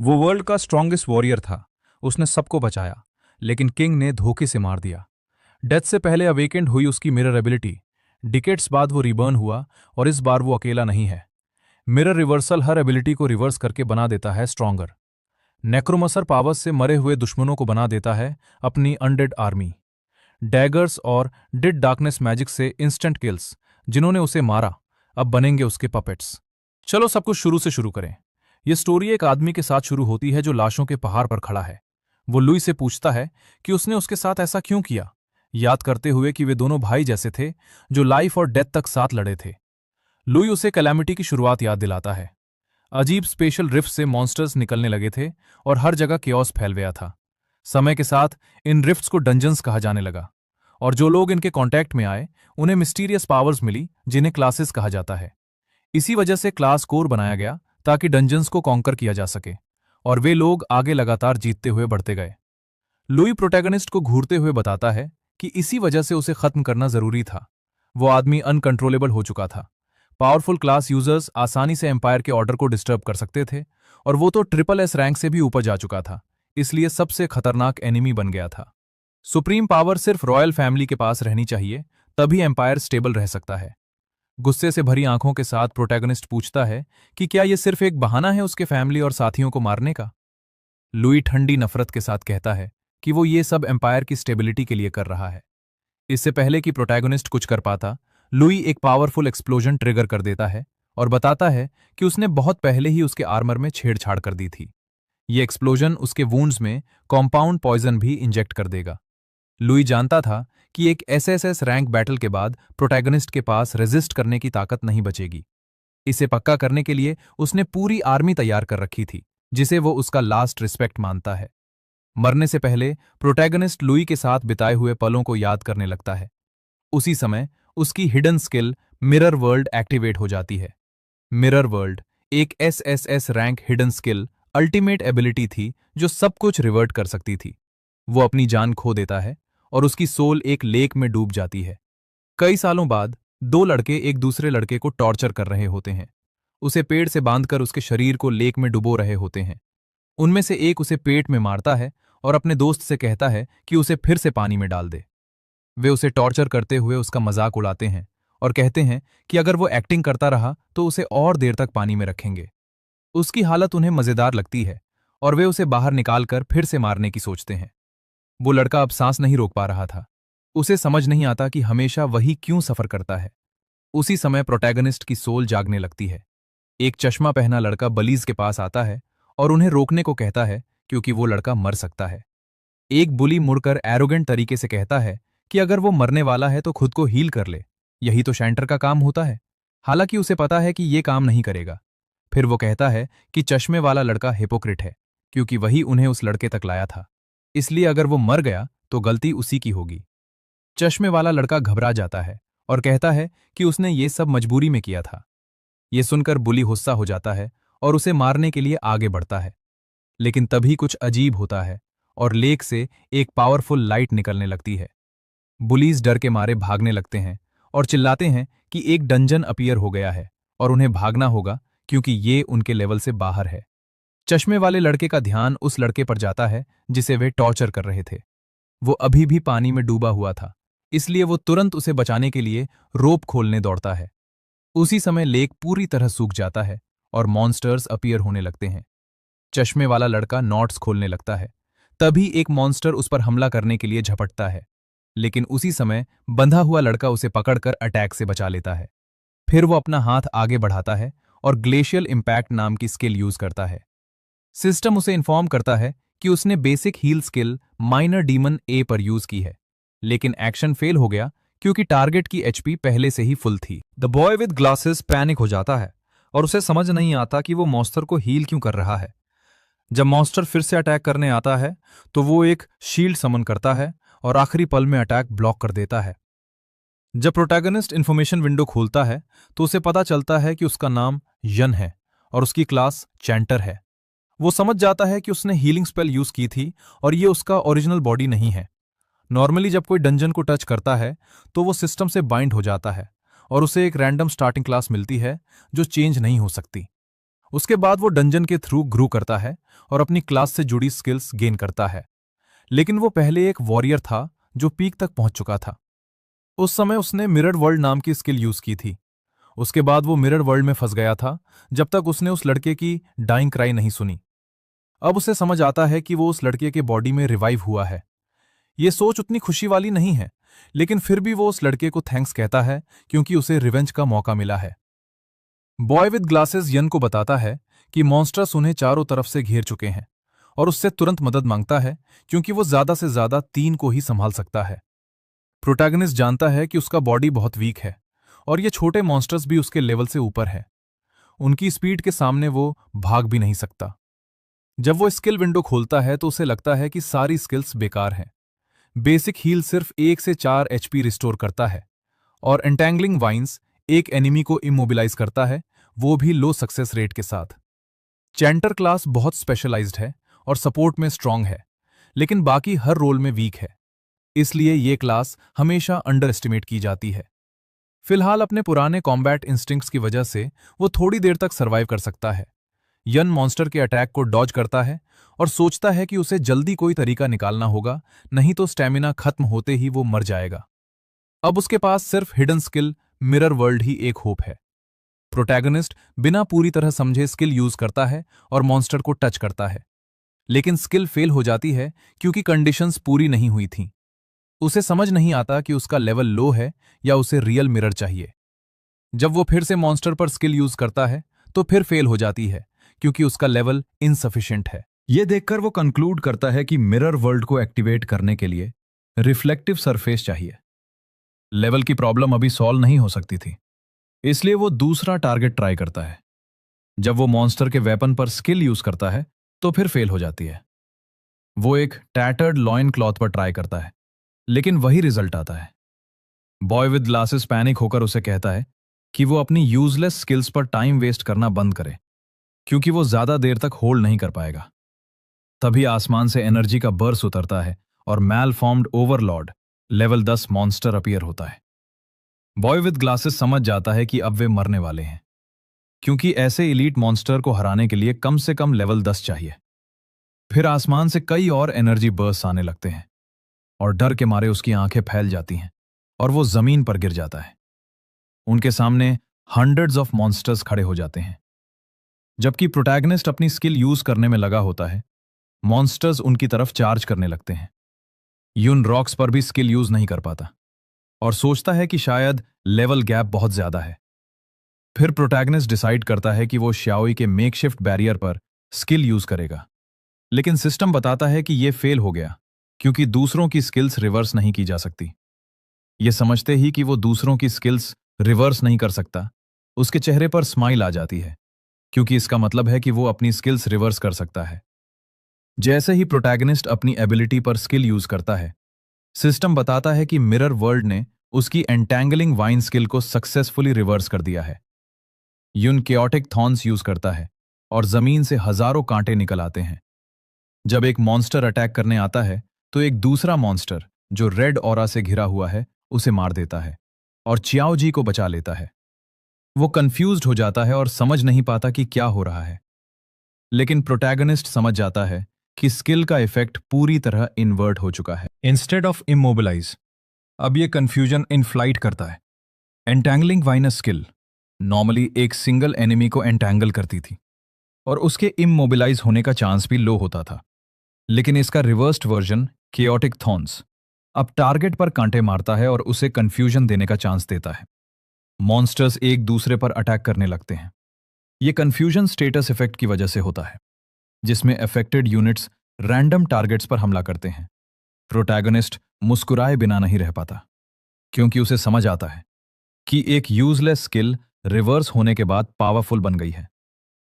वो वर्ल्ड का strongest warrior था। उसने सबको बचाया, लेकिन किंग ने धोखे से मार दिया। डेथ से पहले अवेकेंड हुई उसकी मिरर एबिलिटी। डिकेड्स बाद वो रिबर्न हुआ, और इस बार वो अकेला नहीं है। मिरर रिवर्सल हर एबिलिटी को रिवर्स करके बना देता है स्ट्रॉन्गर। नेक्रोमसर पावर्स से मरे हुए दुश्मनों को बना देता है अपनी अनडेड आर्मी। डैगर्स और डिड डार्कनेस मैजिक से इंस्टेंट किल्स। जिन्होंने उसे मारा अब बनेंगे उसके पपेट्स। चलो सब कुछ शुरू से शुरू करें। यह स्टोरी एक आदमी के साथ शुरू होती है जो लाशों के पहाड़ पर खड़ा है। वो लुई से पूछता है कि उसने उसके साथ ऐसा क्यों किया, याद करते हुए कि वे दोनों भाई जैसे थे जो लाइफ और डेथ तक साथ लड़े थे। लुई उसे कैलामिटी की शुरुआत याद दिलाता है। अजीब स्पेशल रिफ्ट से मॉन्स्टर्स निकलने लगे थे और हर जगह केओस फैल गया था। समय के साथ इन रिफ्ट्स को डंजन्स कहा जाने लगा, और जो लोग इनके कांटेक्ट में आए उन्हें मिस्टीरियस पावर्स मिली जिन्हें क्लासेस कहा जाता है। इसी वजह से क्लास कोर बनाया गया ताकि डंजन्स को कॉन्कर किया जा सके, और वे लोग आगे लगातार जीतते हुए बढ़ते गए। लुई प्रोटैगनिस्ट को घूरते हुए बताता है कि इसी वजह से उसे खत्म करना जरूरी था। वो आदमी अनकंट्रोलेबल हो चुका था। पावरफुल क्लास यूजर्स आसानी से एम्पायर के ऑर्डर को डिस्टर्ब कर सकते थे, और वो तो ट्रिपल एस रैंक से भी ऊपर जा चुका था, इसलिए सबसे खतरनाक एनिमी बन गया था। सुप्रीम पावर सिर्फ रॉयल फैमिली के पास रहनी चाहिए, तभी एम्पायर स्टेबल रह सकता है। गुस्से से भरी आंखों के साथ प्रोटैगनिस्ट पूछता है कि क्या यह सिर्फ एक बहाना है उसके फैमिली और साथियों को मारने का। लुई ठंडी नफरत के साथ कहता है कि वो ये सब एम्पायर की स्टेबिलिटी के लिए कर रहा है। इससे पहले कि प्रोटैगनिस्ट कुछ कर पाता, लुई एक पावरफुल एक्सप्लोजन ट्रिगर कर देता है और बताता है कि उसने बहुत पहले ही उसके आर्मर में छेड़छाड़ कर दी थी। ये एक्सप्लोजन उसके वूंड्स में कॉम्पाउंड पॉइजन भी इंजेक्ट कर देगा। लुई जानता था कि एक एसएसएस रैंक बैटल के बाद प्रोटैगनिस्ट के पास रेजिस्ट करने की ताकत नहीं बचेगी। इसे पक्का करने के लिए उसने पूरी आर्मी तैयार कर रखी थी, जिसे वो उसका लास्ट रिस्पेक्ट मानता है। मरने से पहले प्रोटैगनिस्ट लुई के साथ बिताए हुए पलों को याद करने लगता है। उसी समय उसकी hidden skill mirror world activate हो जाती है। मिरर वर्ल्ड एक SSS rank hidden skill ultimate ability थी जो सब कुछ रिवर्ट कर सकती थी। वो अपनी जान खो देता है और उसकी सोल एक लेक में डूब जाती है। कई सालों बाद दो लड़के एक दूसरे लड़के को टॉर्चर कर रहे होते हैं। उसे पेड़ से बांधकर उसके शरीर को लेक में डुबो रहे होते हैं। उनमें से एक उसे पेट में मारता है और अपने दोस्त से कहता है कि उसे फिर से पानी में डाल दे। वे उसे टॉर्चर करते हुए उसका मजाक उड़ाते हैं और कहते हैं कि अगर वो एक्टिंग करता रहा तो उसे और देर तक पानी में रखेंगे। उसकी हालत उन्हें मजेदार लगती है और वे उसे बाहर निकालकर फिर से मारने की सोचते हैं। वो लड़का अब सांस नहीं रोक पा रहा था। उसे समझ नहीं आता कि हमेशा वही क्यों सफर करता है। उसी समय प्रोटैगनिस्ट की सोल जागने लगती है। एक चश्मा पहना लड़का बलीज के पास आता है और उन्हें रोकने को कहता है क्योंकि वो लड़का मर सकता है। एक बुली मुड़कर एरोगेंट तरीके से कहता है कि अगर वो मरने वाला है तो खुद को हील कर ले, यही तो शैंटर का काम होता है। हालांकि उसे पता है कि ये काम नहीं करेगा। फिर वो कहता है कि चश्मे वाला लड़का हिपोक्रेट है, क्योंकि वही उन्हें उस लड़के तक लाया था, इसलिए अगर वो मर गया तो गलती उसी की होगी। चश्मे वाला लड़का घबरा जाता है और कहता है कि उसने ये सब मजबूरी में किया था। ये सुनकर बुली गुस्सा हो जाता है और उसे मारने के लिए आगे बढ़ता है। लेकिन तभी कुछ अजीब होता है और लेक से एक पावरफुल लाइट निकलने लगती है। बुलीज डर के मारे भागने लगते हैं और चिल्लाते हैं कि एक डंजन अपीयर हो गया है और उन्हें भागना होगा क्योंकि ये उनके लेवल से बाहर है। चश्मे वाले लड़के का ध्यान उस लड़के पर जाता है जिसे वे टॉर्चर कर रहे थे। वो अभी भी पानी में डूबा हुआ था, इसलिए वो तुरंत उसे बचाने के लिए रोप खोलने दौड़ता है। उसी समय लेक पूरी तरह सूख जाता है और मॉन्स्टर्स अपीयर होने लगते हैं। चश्मे वाला लड़का नॉट्स खोलने लगता है। तभी एक मॉन्स्टर उस पर हमला करने के लिए झपटता है, लेकिन उसी समय बंधा हुआ लड़का उसे पकड़कर अटैक से बचा लेता है। फिर वो अपना हाथ आगे बढ़ाता है और ग्लेशियल इंपैक्ट नाम की स्किल यूज करता है। सिस्टम उसे इन्फॉर्म करता है कि उसने basic heal skill minor demon A पर यूज की है, लेकिन एक्शन फेल हो गया क्योंकि टारगेट की एचपी पहले से ही फुल थी। The boy with glasses panic हो जाता है और उसे समझ नहीं आता कि वो मॉन्स्टर को हील क्यों कर रहा है। जब मॉन्स्टर फिर से अटैक करने आता है तो वो एक शील्ड समन करता है और आखिरी पल में अटैक ब्लॉक कर देता है। जब प्रोटैगनिस्ट इन्फॉर्मेशन विंडो खोलता है तो उसे पता चलता है कि उसका नाम यन है और उसकी क्लास चैंटर है। वो समझ जाता है कि उसने हीलिंग स्पेल यूज की थी और ये उसका ओरिजिनल बॉडी नहीं है। नॉर्मली जब कोई डंजन को टच करता है तो वो सिस्टम से बाइंड हो जाता है और उसे एक रैंडम स्टार्टिंग क्लास मिलती है जो चेंज नहीं हो सकती। उसके बाद वो डंजन के थ्रू ग्रू करता है और अपनी क्लास से जुड़ी स्किल्स गेन करता है। लेकिन वो पहले एक वॉरियर था जो पीक तक पहुंच चुका था। उस समय उसने मिरर वर्ल्ड नाम की स्किल यूज की थी। उसके बाद वो मिरर वर्ल्ड में फंस गया था जब तक उसने उस लड़के की डाइंग क्राई नहीं सुनी। अब उसे समझ आता है कि वो उस लड़के के बॉडी में रिवाइव हुआ है। ये सोच उतनी खुशी वाली नहीं है, लेकिन फिर भी वो उस लड़के को थैंक्स कहता है क्योंकि उसे रिवेंज का मौका मिला है। बॉय विद ग्लासेस यन को बताता है कि मॉन्स्टर्स उन्हें चारों तरफ से घेर चुके हैं और उससे तुरंत मदद मांगता है क्योंकि वो ज्यादा से ज्यादा 3 को ही संभाल सकता है। प्रोटैगनिस्ट जानता है कि उसका बॉडी बहुत वीक है और ये छोटे मॉन्स्टर्स भी उसके लेवल से ऊपर है। उनकी स्पीड के सामने वो भाग भी नहीं सकता। जब वो स्किल विंडो खोलता है तो उसे लगता है कि सारी स्किल्स बेकार हैं। बेसिक हील सिर्फ 1 से 4 एचपी रिस्टोर करता है और एंटैंगलिंग वाइन्स एक एनिमी को इमोबिलाइज करता है, वो भी लो सक्सेस रेट के साथ। चैंटर क्लास बहुत स्पेशलाइज्ड है और सपोर्ट में स्ट्रांग है, लेकिन बाकी हर रोल में वीक है। इसलिए ये क्लास हमेशा अंडर एस्टिमेट की जाती है। फिलहाल अपने पुराने कॉम्बैट इंस्टिंक्ट्स की वजह से वो थोड़ी देर तक सर्वाइव कर सकता है। यन मॉन्स्टर के अटैक को डॉज करता है और सोचता है कि उसे जल्दी कोई तरीका निकालना होगा, नहीं तो स्टैमिना खत्म होते ही वो मर जाएगा। अब उसके पास सिर्फ हिडन स्किल मिरर वर्ल्ड ही एक होप है। प्रोटैगनिस्ट बिना पूरी तरह समझे स्किल यूज करता है और मॉन्स्टर को टच करता है, लेकिन स्किल फेल हो जाती है क्योंकि कंडीशंस पूरी नहीं हुई थीं। उसे समझ नहीं आता कि उसका लेवल लो है या उसे रियल मिरर चाहिए। जब वो फिर से मॉन्स्टर पर स्किल यूज करता है तो फिर फेल हो जाती है क्योंकि उसका लेवल इनसफिशिएंट है। ये देखकर वो कंक्लूड करता है कि मिरर वर्ल्ड को एक्टिवेट करने के लिए रिफ्लेक्टिव सरफेस चाहिए। लेवल की प्रॉब्लम अभी सॉल्व नहीं हो सकती थी, इसलिए वो दूसरा टारगेट ट्राई करता है। जब वो मॉन्स्टर के वेपन पर स्किल यूज करता है तो फिर फेल हो जाती है। वो एक टैटर्ड लॉइन क्लॉथ पर ट्राई करता है, लेकिन वही रिजल्ट आता है। बॉय विद ग्लासेस पैनिक होकर उसे कहता है कि वो अपनी यूजलेस स्किल्स पर टाइम वेस्ट करना बंद करे, क्योंकि वो ज्यादा देर तक होल्ड नहीं कर पाएगा। तभी आसमान से एनर्जी का बर्स उतरता है और मैलफॉर्म्ड ओवरलॉर्ड लेवल 10 मॉन्स्टर अपीयर होता है। बॉय विद ग्लासेस समझ जाता है कि अब वे मरने वाले हैं, क्योंकि ऐसे इलीट मॉन्स्टर को हराने के लिए कम से कम लेवल 10 चाहिए। फिर आसमान से कई और एनर्जी बर्स्ट आने लगते हैं और डर के मारे उसकी आंखें फैल जाती हैं और वो जमीन पर गिर जाता है। उनके सामने हंड्रेड्स ऑफ मॉन्स्टर्स खड़े हो जाते हैं। जबकि प्रोटैगनिस्ट अपनी स्किल यूज करने में लगा होता है, मॉन्स्टर्स उनकी तरफ चार्ज करने लगते हैं। यून रॉक्स पर भी स्किल यूज नहीं कर पाता और सोचता है कि शायद लेवल गैप बहुत ज्यादा है। फिर प्रोटैगनिस्ट डिसाइड करता है कि वो श्याओई के मेकशिफ्ट बैरियर पर स्किल यूज करेगा, लेकिन सिस्टम बताता है कि यह फेल हो गया क्योंकि दूसरों की स्किल्स रिवर्स नहीं की जा सकती। ये समझते ही कि वो दूसरों की स्किल्स रिवर्स नहीं कर सकता, उसके चेहरे पर स्माइल आ जाती है, क्योंकि इसका मतलब है कि वो अपनी स्किल्स रिवर्स कर सकता है। जैसे ही प्रोटैगनिस्ट अपनी एबिलिटी पर स्किल यूज करता है, सिस्टम बताता है कि मिरर वर्ल्ड ने उसकी एंटैंगलिंग वाइन स्किल को सक्सेसफुली रिवर्स कर दिया है। यून केओटिक थॉर्न्स यूज करता है और जमीन से हजारों कांटे निकल आते हैं। जब एक मॉन्स्टर अटैक करने आता है तो एक दूसरा मॉन्स्टर जो रेड ऑरा से घिरा हुआ है उसे मार देता है और चियाओ जी को बचा लेता है। वो कंफ्यूज्ड हो जाता है और समझ नहीं पाता कि क्या हो रहा है, लेकिन प्रोटैगनिस्ट समझ जाता है कि स्किल का इफेक्ट पूरी तरह इन्वर्ट हो चुका है। इंस्टेड ऑफ इमोबिलाइज, अब ये कंफ्यूजन इन फ्लाइट करता है। एंटैंगलिंग वाइनस स्किल नॉर्मली एक सिंगल एनिमी को एंटैंगल करती थी और उसके इमोबिलाइज होने का चांस भी लो होता था, लेकिन इसका रिवर्स्ड वर्जन केओटिक थॉर्न्स अब टारगेट पर कांटे मारता है और उसे कंफ्यूजन देने का चांस देता है। मॉन्स्टर्स एक दूसरे पर अटैक करने लगते हैं। यह कंफ्यूजन स्टेटस इफेक्ट की वजह से होता है, जिसमें अफेक्टेड यूनिट्स रैंडम टारगेट्स पर हमला करते हैं। प्रोटैगनिस्ट मुस्कुराए बिना नहीं रह पाता, क्योंकि उसे समझ आता है कि एक यूजलेस स्किल रिवर्स होने के बाद पावरफुल बन गई है।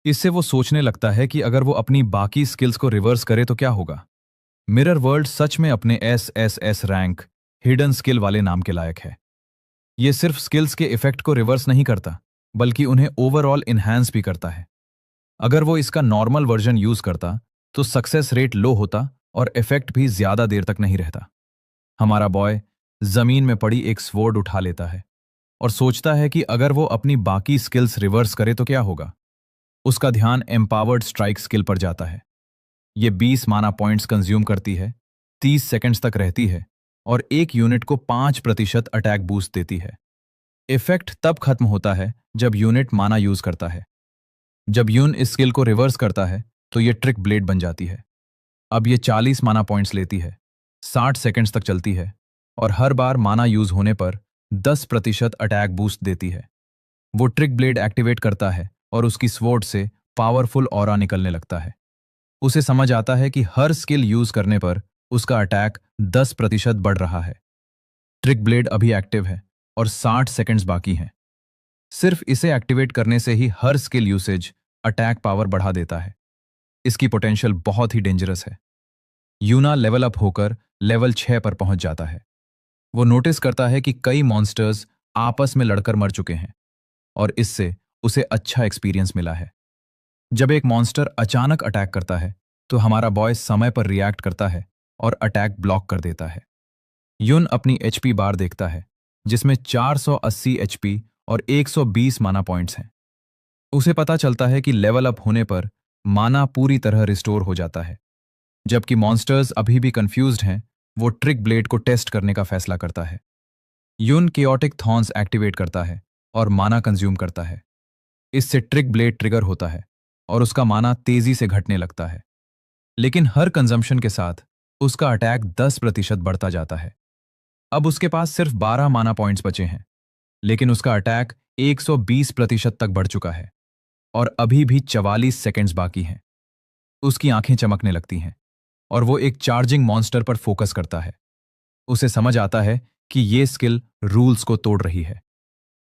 इससे वो सोचने लगता है कि अगर वो अपनी बाकी स्किल्स को रिवर्स करे तो क्या होगा। मिरर वर्ल्ड सच में अपने SSS रैंक हिडन स्किल वाले नाम के लायक है। ये सिर्फ स्किल्स के इफेक्ट को रिवर्स नहीं करता, बल्कि उन्हें ओवरऑल इन्हांस भी करता है। अगर वो इसका नॉर्मल वर्जन यूज करता तो सक्सेस रेट लो होता और इफेक्ट भी ज्यादा देर तक नहीं रहता। हमारा बॉय जमीन में पड़ी एक स्वॉर्ड उठा लेता है और सोचता है कि अगर वो अपनी बाकी स्किल्स रिवर्स करे तो क्या होगा। उसका ध्यान एम्पावर्ड स्ट्राइक स्किल पर जाता है। ये 20 माना पॉइंट्स कंज्यूम करती है, 30 सेकंड्स तक रहती है और एक यूनिट को 5% अटैक बूस्ट देती है। इफेक्ट तब खत्म होता है जब यूनिट माना यूज करता है। जब यून इस स्किल को रिवर्स करता है तो ये ट्रिक ब्लेड बन जाती है। अब ये 40 माना पॉइंट्स लेती है, 60 सेकंड्स तक चलती है और हर बार माना यूज होने पर 10% अटैक बूस्ट देती है। वो ट्रिक ब्लेड एक्टिवेट करता है और उसकी स्वॉर्ड से पावरफुल ऑरा निकलने लगता है। उसे समझ आता है कि हर स्किल यूज करने पर उसका अटैक 10% बढ़ रहा है। ट्रिक ब्लेड अभी एक्टिव है और 60 सेकंड्स बाकी हैं। सिर्फ इसे एक्टिवेट करने से ही हर स्किल यूसेज अटैक पावर बढ़ा देता है। इसकी पोटेंशियल बहुत ही डेंजरस है। यूना लेवल अप होकर लेवल 6 पर पहुंच जाता है। वो नोटिस करता है कि कई मॉन्स्टर्स आपस में लड़कर मर चुके हैं और इससे उसे अच्छा एक्सपीरियंस मिला है। जब एक मॉन्स्टर अचानक अटैक करता है तो हमारा बॉय समय पर रिएक्ट करता है और अटैक ब्लॉक कर देता है। युन अपनी एचपी बार देखता है जिसमें 480 एचपी और 120 माना पॉइंट्स हैं। उसे पता चलता है कि लेवल अप होने पर माना पूरी तरह रिस्टोर हो जाता है। जबकि मॉन्स्टर्स अभी भी कंफ्यूज्ड हैं, वो ट्रिक ब्लेड को टेस्ट करने का फैसला करता है। युन केओटिक थॉर्न्स एक्टिवेट करता है और माना कंज्यूम करता है। इससे ट्रिक ब्लेड ट्रिगर होता है और उसका माना तेजी से घटने लगता है। लेकिन हर कंजम्पशन के साथ उसका अटैक 10% बढ़ता जाता है। अब उसके पास सिर्फ 12 माना पॉइंट्स बचे हैं, लेकिन उसका अटैक 120% तक बढ़ चुका है और अभी भी 44 सेकंड्स बाकी हैं। उसकी आंखें चमकने लगती हैं और वो एक चार्जिंग मॉन्स्टर पर फोकस करता है। उसे समझ आता है कि ये स्किल रूल्स को तोड़ रही है,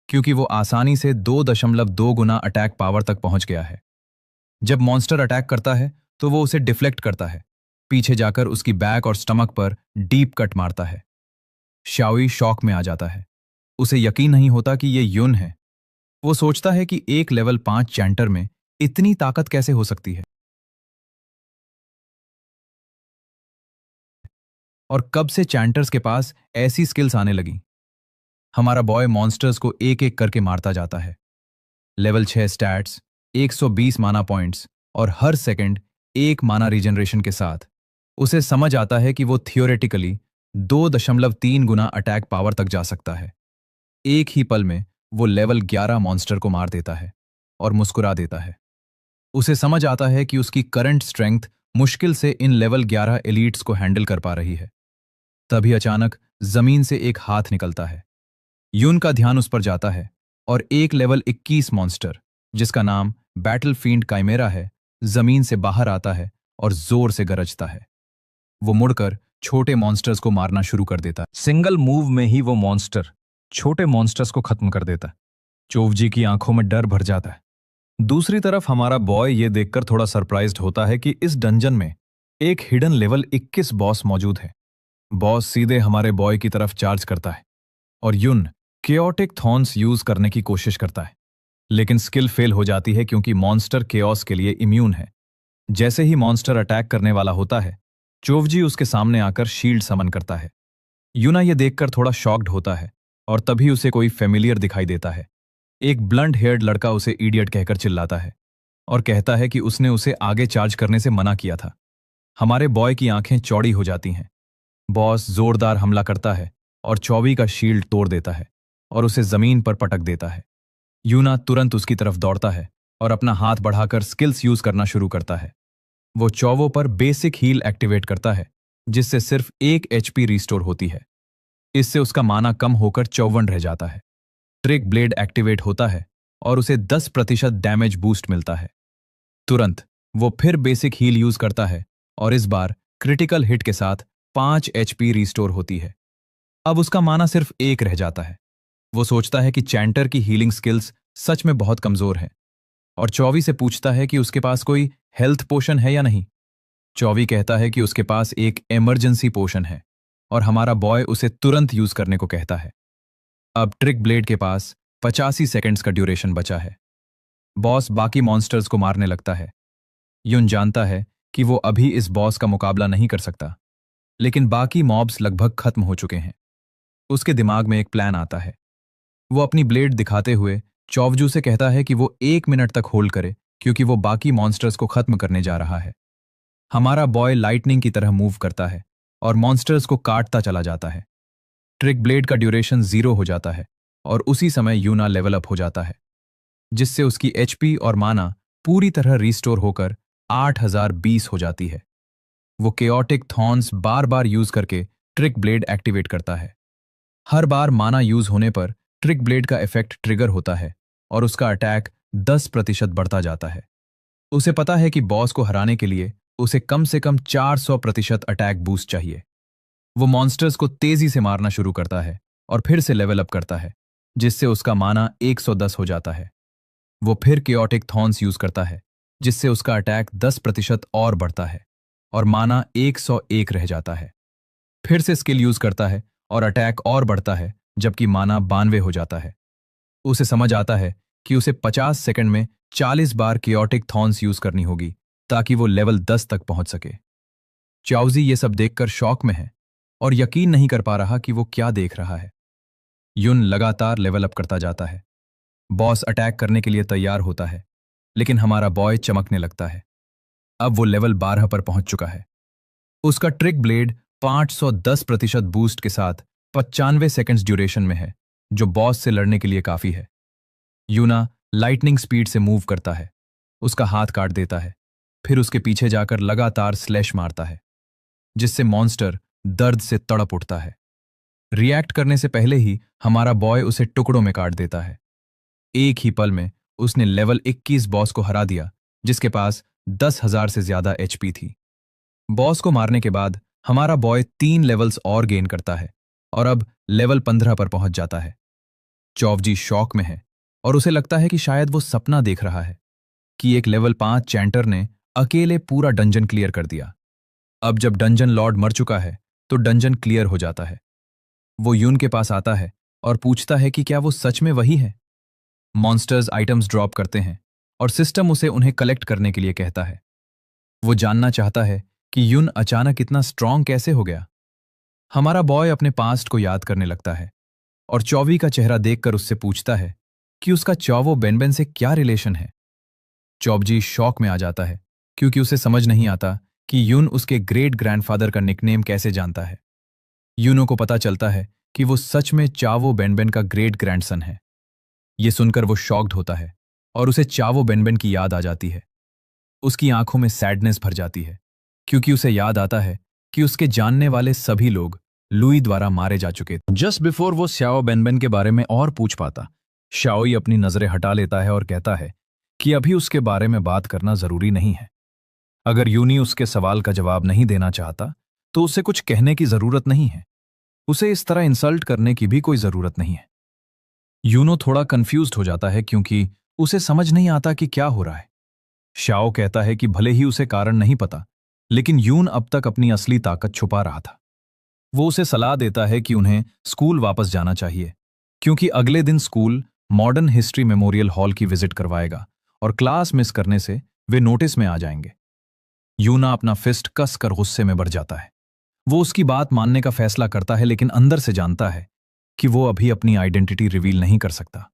क्योंकि वो आसानी से 2.2 गुना अटैक पावर तक पहुंच गया है। जब मॉन्स्टर अटैक करता है तो वो उसे डिफ्लेक्ट करता है, पीछे जाकर उसकी बैक और स्टमक पर डीप कट मारता है। शाओई शॉक में आ जाता है। उसे यकीन नहीं होता कि ये युन है। वो सोचता है कि एक लेवल 5 चैंटर में इतनी ताकत कैसे हो सकती है और कब से चैंटर्स के पास ऐसी स्किल्स आने लगी। हमारा बॉय मॉन्स्टर्स को एक एक करके मारता जाता है। लेवल 6 स्टैट्स, 120 माना पॉइंट्स और हर सेकंड 1 माना रीजनरेशन के साथ उसे समझ आता है कि वो थियोरेटिकली 2.3 गुना अटैक पावर तक जा सकता है। एक ही पल में वो लेवल 11 मॉन्स्टर को मार देता है और मुस्कुरा देता है। उसे समझ आता है कि उसकी करंट स्ट्रेंथ मुश्किल से इन लेवल 11 एलीट्स को हैंडल कर पा रही है। तभी अचानक जमीन से एक हाथ निकलता है। यून का ध्यान उस पर जाता है और एक लेवल 21 मॉन्स्टर, जिसका नाम बैटलफील्ड काइमेरा है, जमीन से बाहर आता है और जोर से गरजता है। वो मुड़कर छोटे मॉन्स्टर्स को मारना शुरू कर देता है। सिंगल मूव में ही वो मॉन्स्टर छोटे मॉन्स्टर्स को खत्म कर देता है। चोवजी की आंखों में डर भर जाता है। दूसरी तरफ हमारा बॉय ये देखकर थोड़ा सरप्राइज्ड होता है कि इस डंजन में एक हिडन लेवल 21 बॉस मौजूद है। बॉस सीधे हमारे बॉय की तरफ चार्ज करता है और युन केओटिक थॉर्न्स यूज करने की कोशिश करता है, लेकिन स्किल फेल हो जाती है क्योंकि मॉन्स्टर केओस के लिए इम्यून है। जैसे ही मॉन्स्टर अटैक करने वाला होता है, चोवजी उसके सामने आकर शील्ड समन करता है। यूना ये देखकर थोड़ा शॉक्ड होता है और तभी उसे कोई फेमिलियर दिखाई देता है। एक ब्लंड हेयर्ड लड़का उसे इडियट कहकर चिल्लाता है और कहता है कि उसने उसे आगे चार्ज करने से मना किया था। हमारे बॉय की आंखें चौड़ी हो जाती हैं। बॉस जोरदार हमला करता है और चौवी का शील्ड तोड़ देता है और उसे जमीन पर पटक देता है। यूना तुरंत उसकी तरफ दौड़ता है और अपना हाथ बढ़ाकर स्किल्स यूज करना शुरू करता है। वो चौवों पर बेसिक हील एक्टिवेट करता है, जिससे सिर्फ 1 एचपी रिस्टोर होती है। इससे उसका माना कम होकर 54 रह जाता है। ट्रिक ब्लेड एक्टिवेट होता है और उसे 10% डैमेज बूस्ट मिलता है। तुरंत वो फिर बेसिक हील यूज करता है और इस बार क्रिटिकल हिट के साथ 5 एचपी रिस्टोर होती है। अब उसका माना सिर्फ 1 रह जाता है। वो सोचता है कि चैंटर की हीलिंग स्किल्स सच में बहुत कमजोर हैं और चौवी से पूछता है कि उसके पास कोई हेल्थ पोशन है या नहीं। चौवी कहता है कि उसके पास एक इमरजेंसी पोशन है और हमारा बॉय उसे तुरंत यूज करने को कहता है। अब ट्रिक ब्लेड के पास 85 सेकंड्स का ड्यूरेशन बचा है। बॉस बाकी मॉन्स्टर्स को मारने लगता है। युन जानता है कि वो अभी इस बॉस का मुकाबला नहीं कर सकता, लेकिन बाकी मॉब्स लगभग खत्म हो चुके हैं। उसके दिमाग में एक प्लान आता है। वो अपनी ब्लेड दिखाते हुए चौवजू से कहता है कि वो 1 मिनट तक होल्ड करे, क्योंकि वो बाकी मॉन्स्टर्स को खत्म करने जा रहा है। हमारा बॉय लाइटनिंग की तरह मूव करता है और मॉन्स्टर्स को काटता चला जाता है। ट्रिक ब्लेड का ड्यूरेशन 0 हो जाता है और उसी समय यूना लेवल अप हो जाता है, जिससे उसकी एचपी और माना पूरी तरह रिस्टोर होकर 8020 हो जाती है। वो केओटिक थॉर्न्स बार बार यूज करके ट्रिक ब्लेड एक्टिवेट करता है। हर बार माना यूज होने पर ट्रिक ब्लेड का इफेक्ट ट्रिगर होता है और उसका अटैक 10% बढ़ता जाता है। उसे पता है कि बॉस को हराने के लिए उसे कम से कम 400% अटैक बूस्ट चाहिए। वो मॉन्स्टर्स को तेजी से मारना शुरू करता है और फिर से लेवल अप करता है, जिससे उसका माना 110 हो जाता है। वो फिर केओटिक थॉर्न्स यूज करता है, जिससे उसका अटैक 10% और बढ़ता है और माना 101 रह जाता है। फिर से स्किल यूज करता है और अटैक और बढ़ता है, जबकि माना 92 हो जाता है। उसे समझ आता है कि उसे 50 सेकंड में 40 बार केओटिक थॉर्न्स यूज करनी होगी ताकि वो लेवल 10 तक पहुंच सके। चाओजी ये सब देखकर शॉक में है और यकीन नहीं कर पा रहा कि वो क्या देख रहा है। युन लगातार लेवल अप करता जाता है। बॉस अटैक करने के लिए तैयार होता है, लेकिन हमारा बॉय चमकने लगता है। अब वो लेवल 12 पर पहुंच चुका है। उसका ट्रिक ब्लेड 510% बूस्ट के साथ 95 सेकंड्स ड्यूरेशन में है, जो बॉस से लड़ने के लिए काफी है। यूना लाइटनिंग स्पीड से मूव करता है, उसका हाथ काट देता है, फिर उसके पीछे जाकर लगातार स्लैश मारता है, जिससे मॉन्स्टर दर्द से तड़प उठता है। रिएक्ट करने से पहले ही हमारा बॉय उसे टुकड़ों में काट देता है। एक ही पल में उसने लेवल 21 बॉस को हरा दिया, जिसके पास 10,000 से ज्यादा एचपी थी। बॉस को मारने के बाद हमारा बॉय 3 लेवल्स और गेन करता है और अब लेवल 15 पर पहुंच जाता है। चौवजी शॉक में है और उसे लगता है कि शायद वो सपना देख रहा है कि एक लेवल 5 चैंटर ने अकेले पूरा डंजन क्लियर कर दिया। अब जब डंजन लॉर्ड मर चुका है तो डंजन क्लियर हो जाता है। वो यून के पास आता है और पूछता है कि क्या वो सच में वही है। मॉन्स्टर्स आइटम्स ड्रॉप करते हैं और सिस्टम उसे उन्हें कलेक्ट करने के लिए कहता है। वो जानना चाहता है कि यून अचानक इतना स्ट्रांग कैसे हो गया। हमारा बॉय अपने पास्ट को याद करने लगता है और चौवी का चेहरा देखकर उससे पूछता है कि उसका चौवो बेनबेन से क्या रिलेशन है। चौबजी शॉक में आ जाता है क्योंकि उसे समझ नहीं आता कि यून उसके ग्रेट ग्रैंडफादर का निकनेम कैसे जानता है। यूनो को पता चलता है कि वो सच में चावो बेनबेन का ग्रेट ग्रैंडसन है। ये सुनकर वो शॉक्ड होता है और उसे चावो बेनबेन की याद आ जाती है। उसकी आंखों में सैडनेस भर जाती है क्योंकि उसे याद आता है कि उसके जानने वाले सभी लोग लुई द्वारा मारे जा चुके थे। जस्ट बिफोर वो श्याओ बेनबेन के बारे में और पूछ पाता, शाओई अपनी नजरें हटा लेता है और कहता है कि अभी उसके बारे में बात करना जरूरी नहीं है। अगर यूनी उसके सवाल का जवाब नहीं देना चाहता तो उसे कुछ कहने की जरूरत नहीं है। उसे इस तरह इंसल्ट करने की भी कोई जरूरत नहीं है। यूनो थोड़ा कंफ्यूज्ड हो जाता है क्योंकि उसे समझ नहीं आता कि क्या हो रहा है। शाओ कहता है कि भले ही उसे कारण नहीं पता, लेकिन यून अब तक अपनी असली ताकत छुपा रहा था। वो उसे सलाह देता है कि उन्हें स्कूल वापस जाना चाहिए क्योंकि अगले दिन school modern history memorial hall की विजिट करवाएगा और क्लास मिस करने से वे नोटिस में आ जाएंगे। यूना अपना फिस्ट कस कर गुस्से में भर जाता है। वो उसकी बात मानने का फैसला करता है, लेकिन अंदर से जानता है कि वो अभी अपनी आइडेंटिटी रिवील नहीं कर सकता।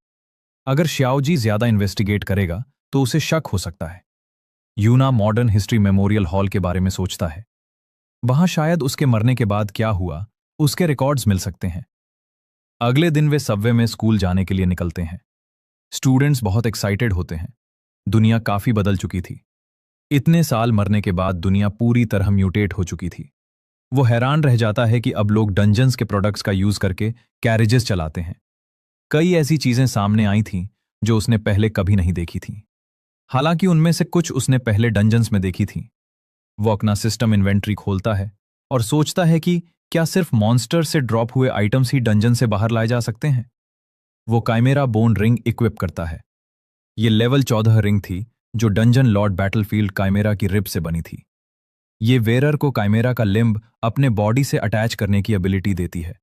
अगर श्याओजी ज्यादा इन्वेस्टिगेट करेगा तो उसे शक हो सकता है। यूना मॉडर्न हिस्ट्री मेमोरियल हॉल के बारे में सोचता है। वहां शायद उसके मरने के बाद क्या हुआ उसके रिकॉर्ड्स मिल सकते हैं। अगले दिन वे सबवे में स्कूल जाने के लिए निकलते हैं। स्टूडेंट्स बहुत एक्साइटेड होते हैं। दुनिया काफी बदल चुकी थी। इतने साल मरने के बाद दुनिया पूरी तरह म्यूटेट हो चुकी थी। वो हैरान रह जाता है कि अब लोग डंजन्स के प्रोडक्ट्स का यूज करके कैरेजेस चलाते हैं। कई ऐसी चीजें सामने आई थीं जो उसने पहले कभी नहीं देखी थीं। हालांकि उनमें से कुछ उसने पहले डंजन्स में देखी थीं। वो अपना सिस्टम इन्वेंट्री खोलता है और सोचता है कि क्या सिर्फ मॉन्स्टर से ड्रॉप हुए आइटम्स ही डंजन से बाहर लाए जा सकते हैं। वो काइमेरा बोन रिंग इक्विप करता है। ये लेवल 14 रिंग थी जो डंजन लॉर्ड बैटलफील्ड काइमेरा की रिब से बनी थी। ये वेरर को काइमेरा का लिम्ब अपने बॉडी से अटैच करने की एबिलिटी देती है।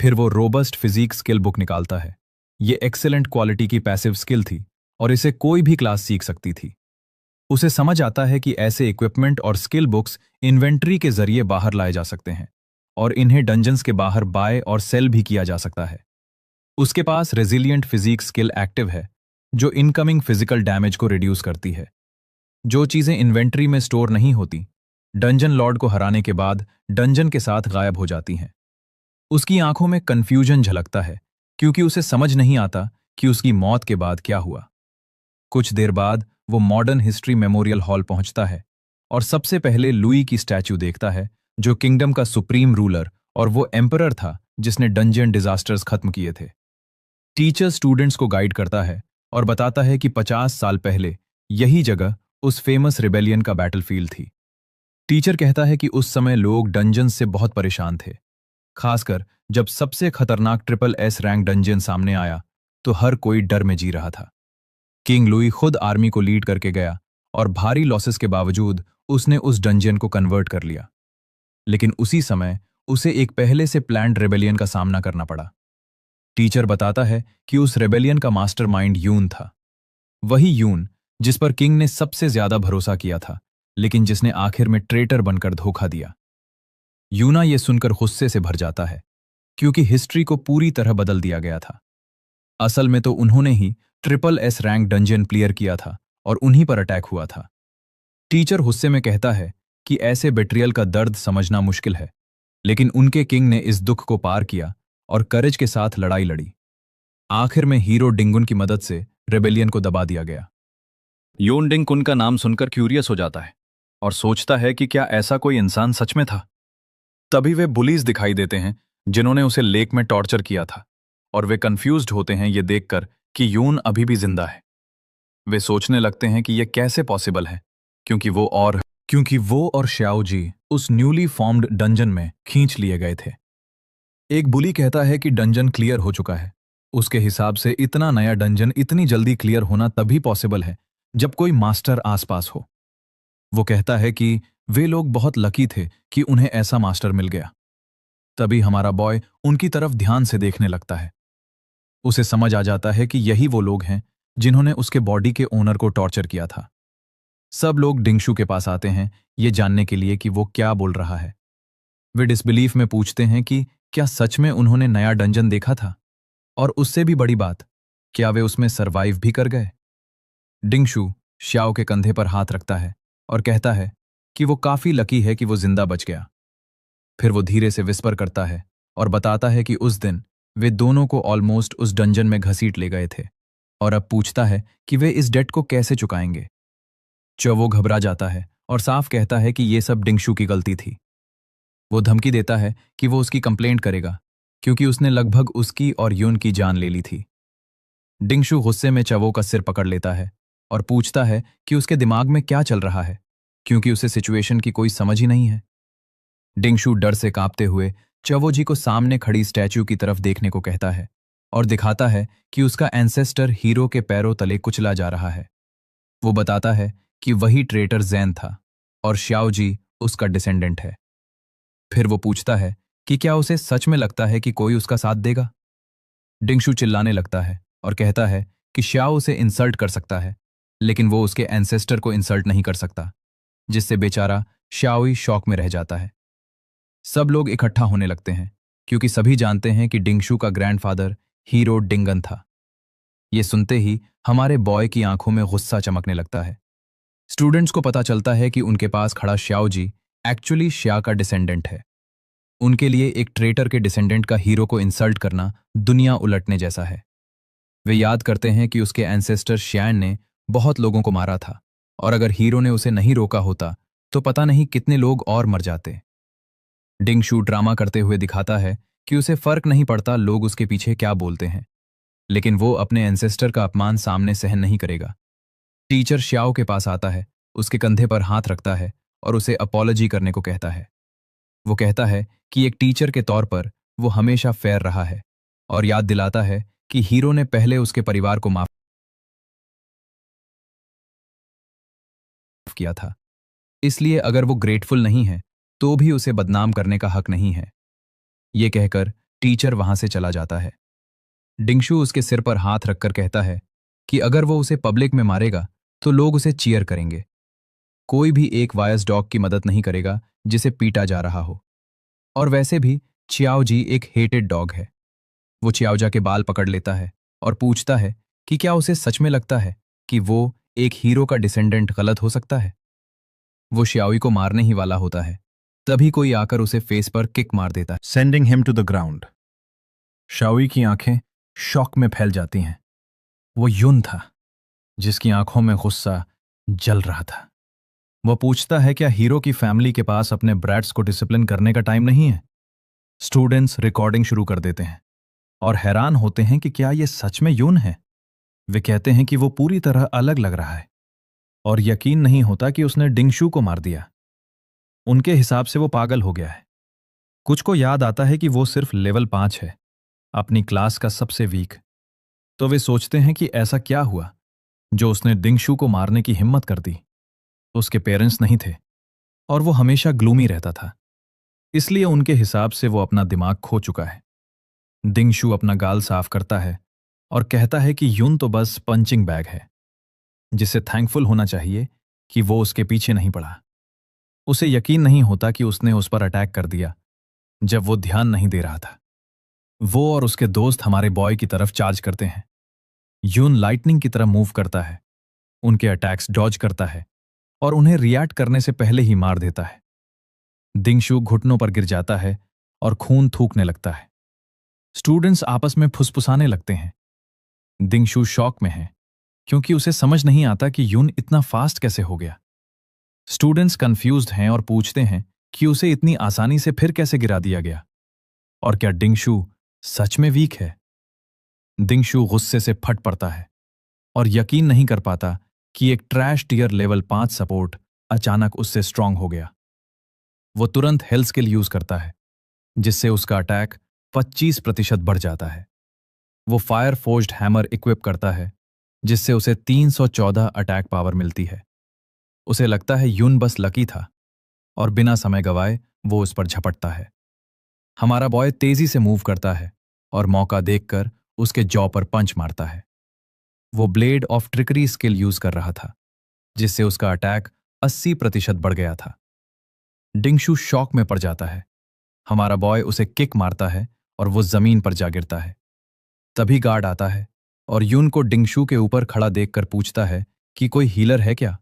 फिर वो रोबस्ट फिजिक स्किल बुक निकालता है। ये एक्सेलेंट क्वालिटी की पैसिव स्किल थी और इसे कोई भी क्लास सीख सकती थी। उसे समझ आता है कि ऐसे इक्विपमेंट और स्किल बुक्स इन्वेंट्री के जरिए बाहर लाए जा सकते हैं और इन्हें डंजन्स के बाहर बाय और सेल भी किया जा सकता है। उसके पास रेजिलिएंट फिजिक स्किल एक्टिव है जो इनकमिंग फिजिकल डैमेज को रिड्यूस करती है। जो चीजें इन्वेंट्री में स्टोर नहीं होती, डंजन लॉर्ड को हराने के बाद डंजन के साथ गायब हो जाती हैं। उसकी आंखों में कंफ्यूजन झलकता है, क्योंकि उसे समझ नहीं आता कि उसकी मौत के बाद क्या हुआ। कुछ देर बाद वो मॉडर्न हिस्ट्री मेमोरियल हॉल पहुंचता है और सबसे पहले लुई की स्टैच्यू देखता है, जो किंगडम का सुप्रीम रूलर और वो एम्परर था जिसने डंजन डिजास्टर्स खत्म किए थे। टीचर स्टूडेंट्स को गाइड करता है और बताता है कि 50 साल पहले यही जगह उस फेमस रिबेलियन का बैटलफील्ड थी। टीचर कहता है कि उस समय लोग डंजन से बहुत परेशान थे, खासकर जब सबसे खतरनाक ट्रिपल एस रैंक डंजन सामने आया तो हर कोई डर में जी रहा था। किंग लुई खुद आर्मी को लीड करके गया और भारी लॉसेस के बावजूद उसने उस डंजन को कन्वर्ट कर लिया। लेकिन उसी समय उसे एक पहले से प्लान्ड रेबेलियन का सामना करना पड़ा। टीचर बताता है कि उस रेबेलियन का मास्टरमाइंड यून था, वही यून जिस पर किंग ने सबसे ज्यादा भरोसा किया था, लेकिन जिसने आखिर में ट्रेटर बनकर धोखा दिया। यूना ये सुनकर गुस्से से भर जाता है, क्योंकि हिस्ट्री को पूरी तरह बदल दिया गया था। असल में तो उन्होंने ही triple S rank dungeon clear किया था और उन्हीं पर अटैक हुआ था। टीचर गुस्से में कहता है कि ऐसे बेट्रियल का दर्द समझना मुश्किल है, लेकिन उनके किंग ने इस दुख को पार किया और करेज के साथ लड़ाई लड़ी। आखिर में हीरो डिंगुन की मदद से रेबेलियन को दबा दिया गया। योन डिंगकुन का नाम सुनकर क्यूरियस हो जाता है और सोचता है कि क्या ऐसा कोई इंसान सच में था। तभी वे बुलीज दिखाई देते हैं जिन्होंने उसे लेक में टॉर्चर किया था, और वे कंफ्यूज्ड होते हैं ये देखकर कि यून अभी भी जिंदा है। वे सोचने लगते हैं कि यह कैसे पॉसिबल है, क्योंकि वो और श्याओ जी उस न्यूली फॉर्म्ड डंजन में खींच लिए गए थे। एक बुली कहता है कि डंजन क्लियर हो चुका है। उसके हिसाब से इतना नया डंजन इतनी जल्दी क्लियर होना तभी पॉसिबल है जब कोई मास्टर आसपास हो। वो कहता है कि वे लोग बहुत लकी थे कि उन्हें ऐसा मास्टर मिल गया। तभी हमारा बॉय उनकी तरफ ध्यान से देखने लगता है। उसे समझ आ जाता है कि यही वो लोग हैं जिन्होंने उसके बॉडी के ओनर को टॉर्चर किया था। सब लोग डिंगशू के पास आते हैं ये जानने के लिए कि वो क्या बोल रहा है। वे डिसबिलीफ में पूछते हैं कि क्या सच में उन्होंने नया डंजन देखा था, और उससे भी बड़ी बात, क्या वे उसमें सरवाइव भी कर गए। डिंगशू श्याओ के कंधे पर हाथ रखता है और कहता है कि वो काफी लकी है कि वो जिंदा बच गया। फिर वो धीरे से विस्पर करता है और बताता है कि उस दिन वे दोनों को ऑलमोस्ट उस डंजन में घसीट ले गए थे, और अब पूछता है कि वे इस डेट को कैसे चुकाएंगे। चवो घबरा जाता है और साफ कहता है कि ये सब डिंगशू की गलती थी। वो धमकी देता है कि वो उसकी कंप्लेंट करेगा, क्योंकि उसने लगभग उसकी और यून की जान ले ली थी। डिंगशू गुस्से में चवो का सिर पकड़ लेता है और पूछता है कि उसके दिमाग में क्या चल रहा है, क्योंकि उसे सिचुएशन की कोई समझ ही नहीं है। डिंगशू डर से कांपते हुए चवो जी को सामने खड़ी स्टैच्यू की तरफ देखने को कहता है और दिखाता है कि उसका एंसेस्टर हीरो के पैरों तले कुचला जा रहा है। वो बताता है कि वही ट्रेटर जैन था और श्याओ जी उसका डिसेंडेंट है। फिर वो पूछता है कि क्या उसे सच में लगता है कि कोई उसका साथ देगा। डिंगशू चिल्लाने लगता है और कहता है कि श्याओ उसे इंसल्ट कर सकता है, लेकिन वो उसके एंसेस्टर को इंसल्ट नहीं कर सकता, जिससे बेचारा श्याओई शॉक में रह जाता है। सब लोग इकट्ठा होने लगते हैं, क्योंकि सभी जानते हैं कि डिंगशू का ग्रैंडफादर हीरो डिंगन था। ये सुनते ही हमारे बॉय की आंखों में गुस्सा चमकने लगता है। स्टूडेंट्स को पता चलता है कि उनके पास खड़ा श्याओ जी एक्चुअली श्या का डिसेंडेंट है। उनके लिए एक ट्रेटर के डिसेंडेंट का हीरो को इंसल्ट करना दुनिया उलटने जैसा है। वे याद करते हैं कि उसके एंसेस्टर श्यान ने बहुत लोगों को मारा था, और अगर हीरो ने उसे नहीं रोका होता तो पता नहीं कितने लोग और मर जाते। डिंगशू ड्रामा करते हुए दिखाता है कि उसे फर्क नहीं पड़ता लोग उसके पीछे क्या बोलते हैं, लेकिन वो अपने एंसेस्टर का अपमान सामने सहन नहीं करेगा। टीचर श्याओ के पास आता है, उसके कंधे पर हाथ रखता है और उसे अपॉलॉजी करने को कहता है। वो कहता है कि एक टीचर के तौर पर वो हमेशा फेयर रहा है, और याद दिलाता है कि हीरो ने पहले उसके परिवार को माफ किया था, इसलिए अगर वो ग्रेटफुल नहीं है तो भी उसे बदनाम करने का हक नहीं है। ये कहकर टीचर वहां से चला जाता है। डिंगशू उसके सिर पर हाथ रखकर कहता है कि अगर वो उसे पब्लिक में मारेगा तो लोग उसे चीयर करेंगे। कोई भी एक वायस डॉग की मदद नहीं करेगा जिसे पीटा जा रहा हो, और वैसे भी चियाओ जी एक हेटेड डॉग है। वो चियाओजा के बाल पकड़ लेता है और पूछता है कि क्या उसे सच में लगता है कि वो एक हीरो का डिसेंडेंट गलत हो सकता है। वो श्याओई को मारने ही वाला होता है, तभी कोई आकर उसे फेस पर किक मार देता है, sending him to the ground. शाओई की आंखें शॉक में फैल जाती हैं। वो युन था जिसकी आंखों में गुस्सा जल रहा था। वो पूछता है, क्या हीरो की फैमिली के पास अपने ब्रैट्स को डिसिप्लिन करने का टाइम नहीं है? स्टूडेंट्स रिकॉर्डिंग शुरू कर देते हैं और हैरान होते हैं कि क्या ये सच में यून है। वे कहते हैं कि वो पूरी तरह अलग लग रहा है और यकीन नहीं होता कि उसने डिंगशू को मार दिया। उनके हिसाब से वो पागल हो गया है। कुछ को याद आता है कि वो सिर्फ लेवल 5 है, अपनी क्लास का सबसे वीक। तो वे सोचते हैं कि ऐसा क्या हुआ जो उसने डिंगशू को मारने की हिम्मत कर दी। उसके पेरेंट्स नहीं थे और वो हमेशा ग्लूमी रहता था, इसलिए उनके हिसाब से वो अपना दिमाग खो चुका है। डिंगशू अपना गाल साफ करता है और कहता है कि यून तो बस पंचिंग बैग है, जिसे थैंकफुल होना चाहिए कि वो उसके पीछे नहीं पड़ा। उसे यकीन नहीं होता कि उसने उस पर अटैक कर दिया जब वो ध्यान नहीं दे रहा था। वो और उसके दोस्त हमारे बॉय की तरफ चार्ज करते हैं। यून लाइटनिंग की तरह मूव करता है, उनके अटैक्स डॉज करता है और उन्हें रिएक्ट करने से पहले ही मार देता है। डिंगशू घुटनों पर गिर जाता है और खून थूकने लगता है। स्टूडेंट्स आपस में फुसफुसाने लगते हैं। डिंगशू शॉक में है क्योंकि उसे समझ नहीं आता कि यून इतना फास्ट कैसे हो गया। स्टूडेंट्स कंफ्यूज्ड हैं और पूछते हैं कि उसे इतनी आसानी से फिर कैसे गिरा दिया गया और क्या डिंगशू सच में वीक है। डिंगशू गुस्से से फट पड़ता है और यकीन नहीं कर पाता कि एक ट्रैश टियर लेवल 5 सपोर्ट अचानक उससे स्ट्रांग हो गया। वो तुरंत हेल्थ स्किल यूज करता है, जिससे उसका अटैक 25% बढ़ जाता है। वो फायर फोर्ज्ड हैमर इक्विप करता है, जिससे उसे 314 अटैक पावर मिलती है। उसे लगता है यून बस लकी था और बिना समय गवाए वो उस पर झपटता है। हमारा बॉय तेजी से मूव करता है और मौका देखकर उसके जॉ पर पंच मारता है। वो blade of trickery skill use कर रहा था, जिससे उसका अटैक 80% बढ़ गया था। डिंगशू शॉक में पड़ जाता है। हमारा बॉय उसे किक मारता है और वो जमीन पर जा गिरता है। तभी गार्ड आता है और यून को डिंगशू के ऊपर खड़ा देखकर पूछता है कि कोई हीलर है क्या।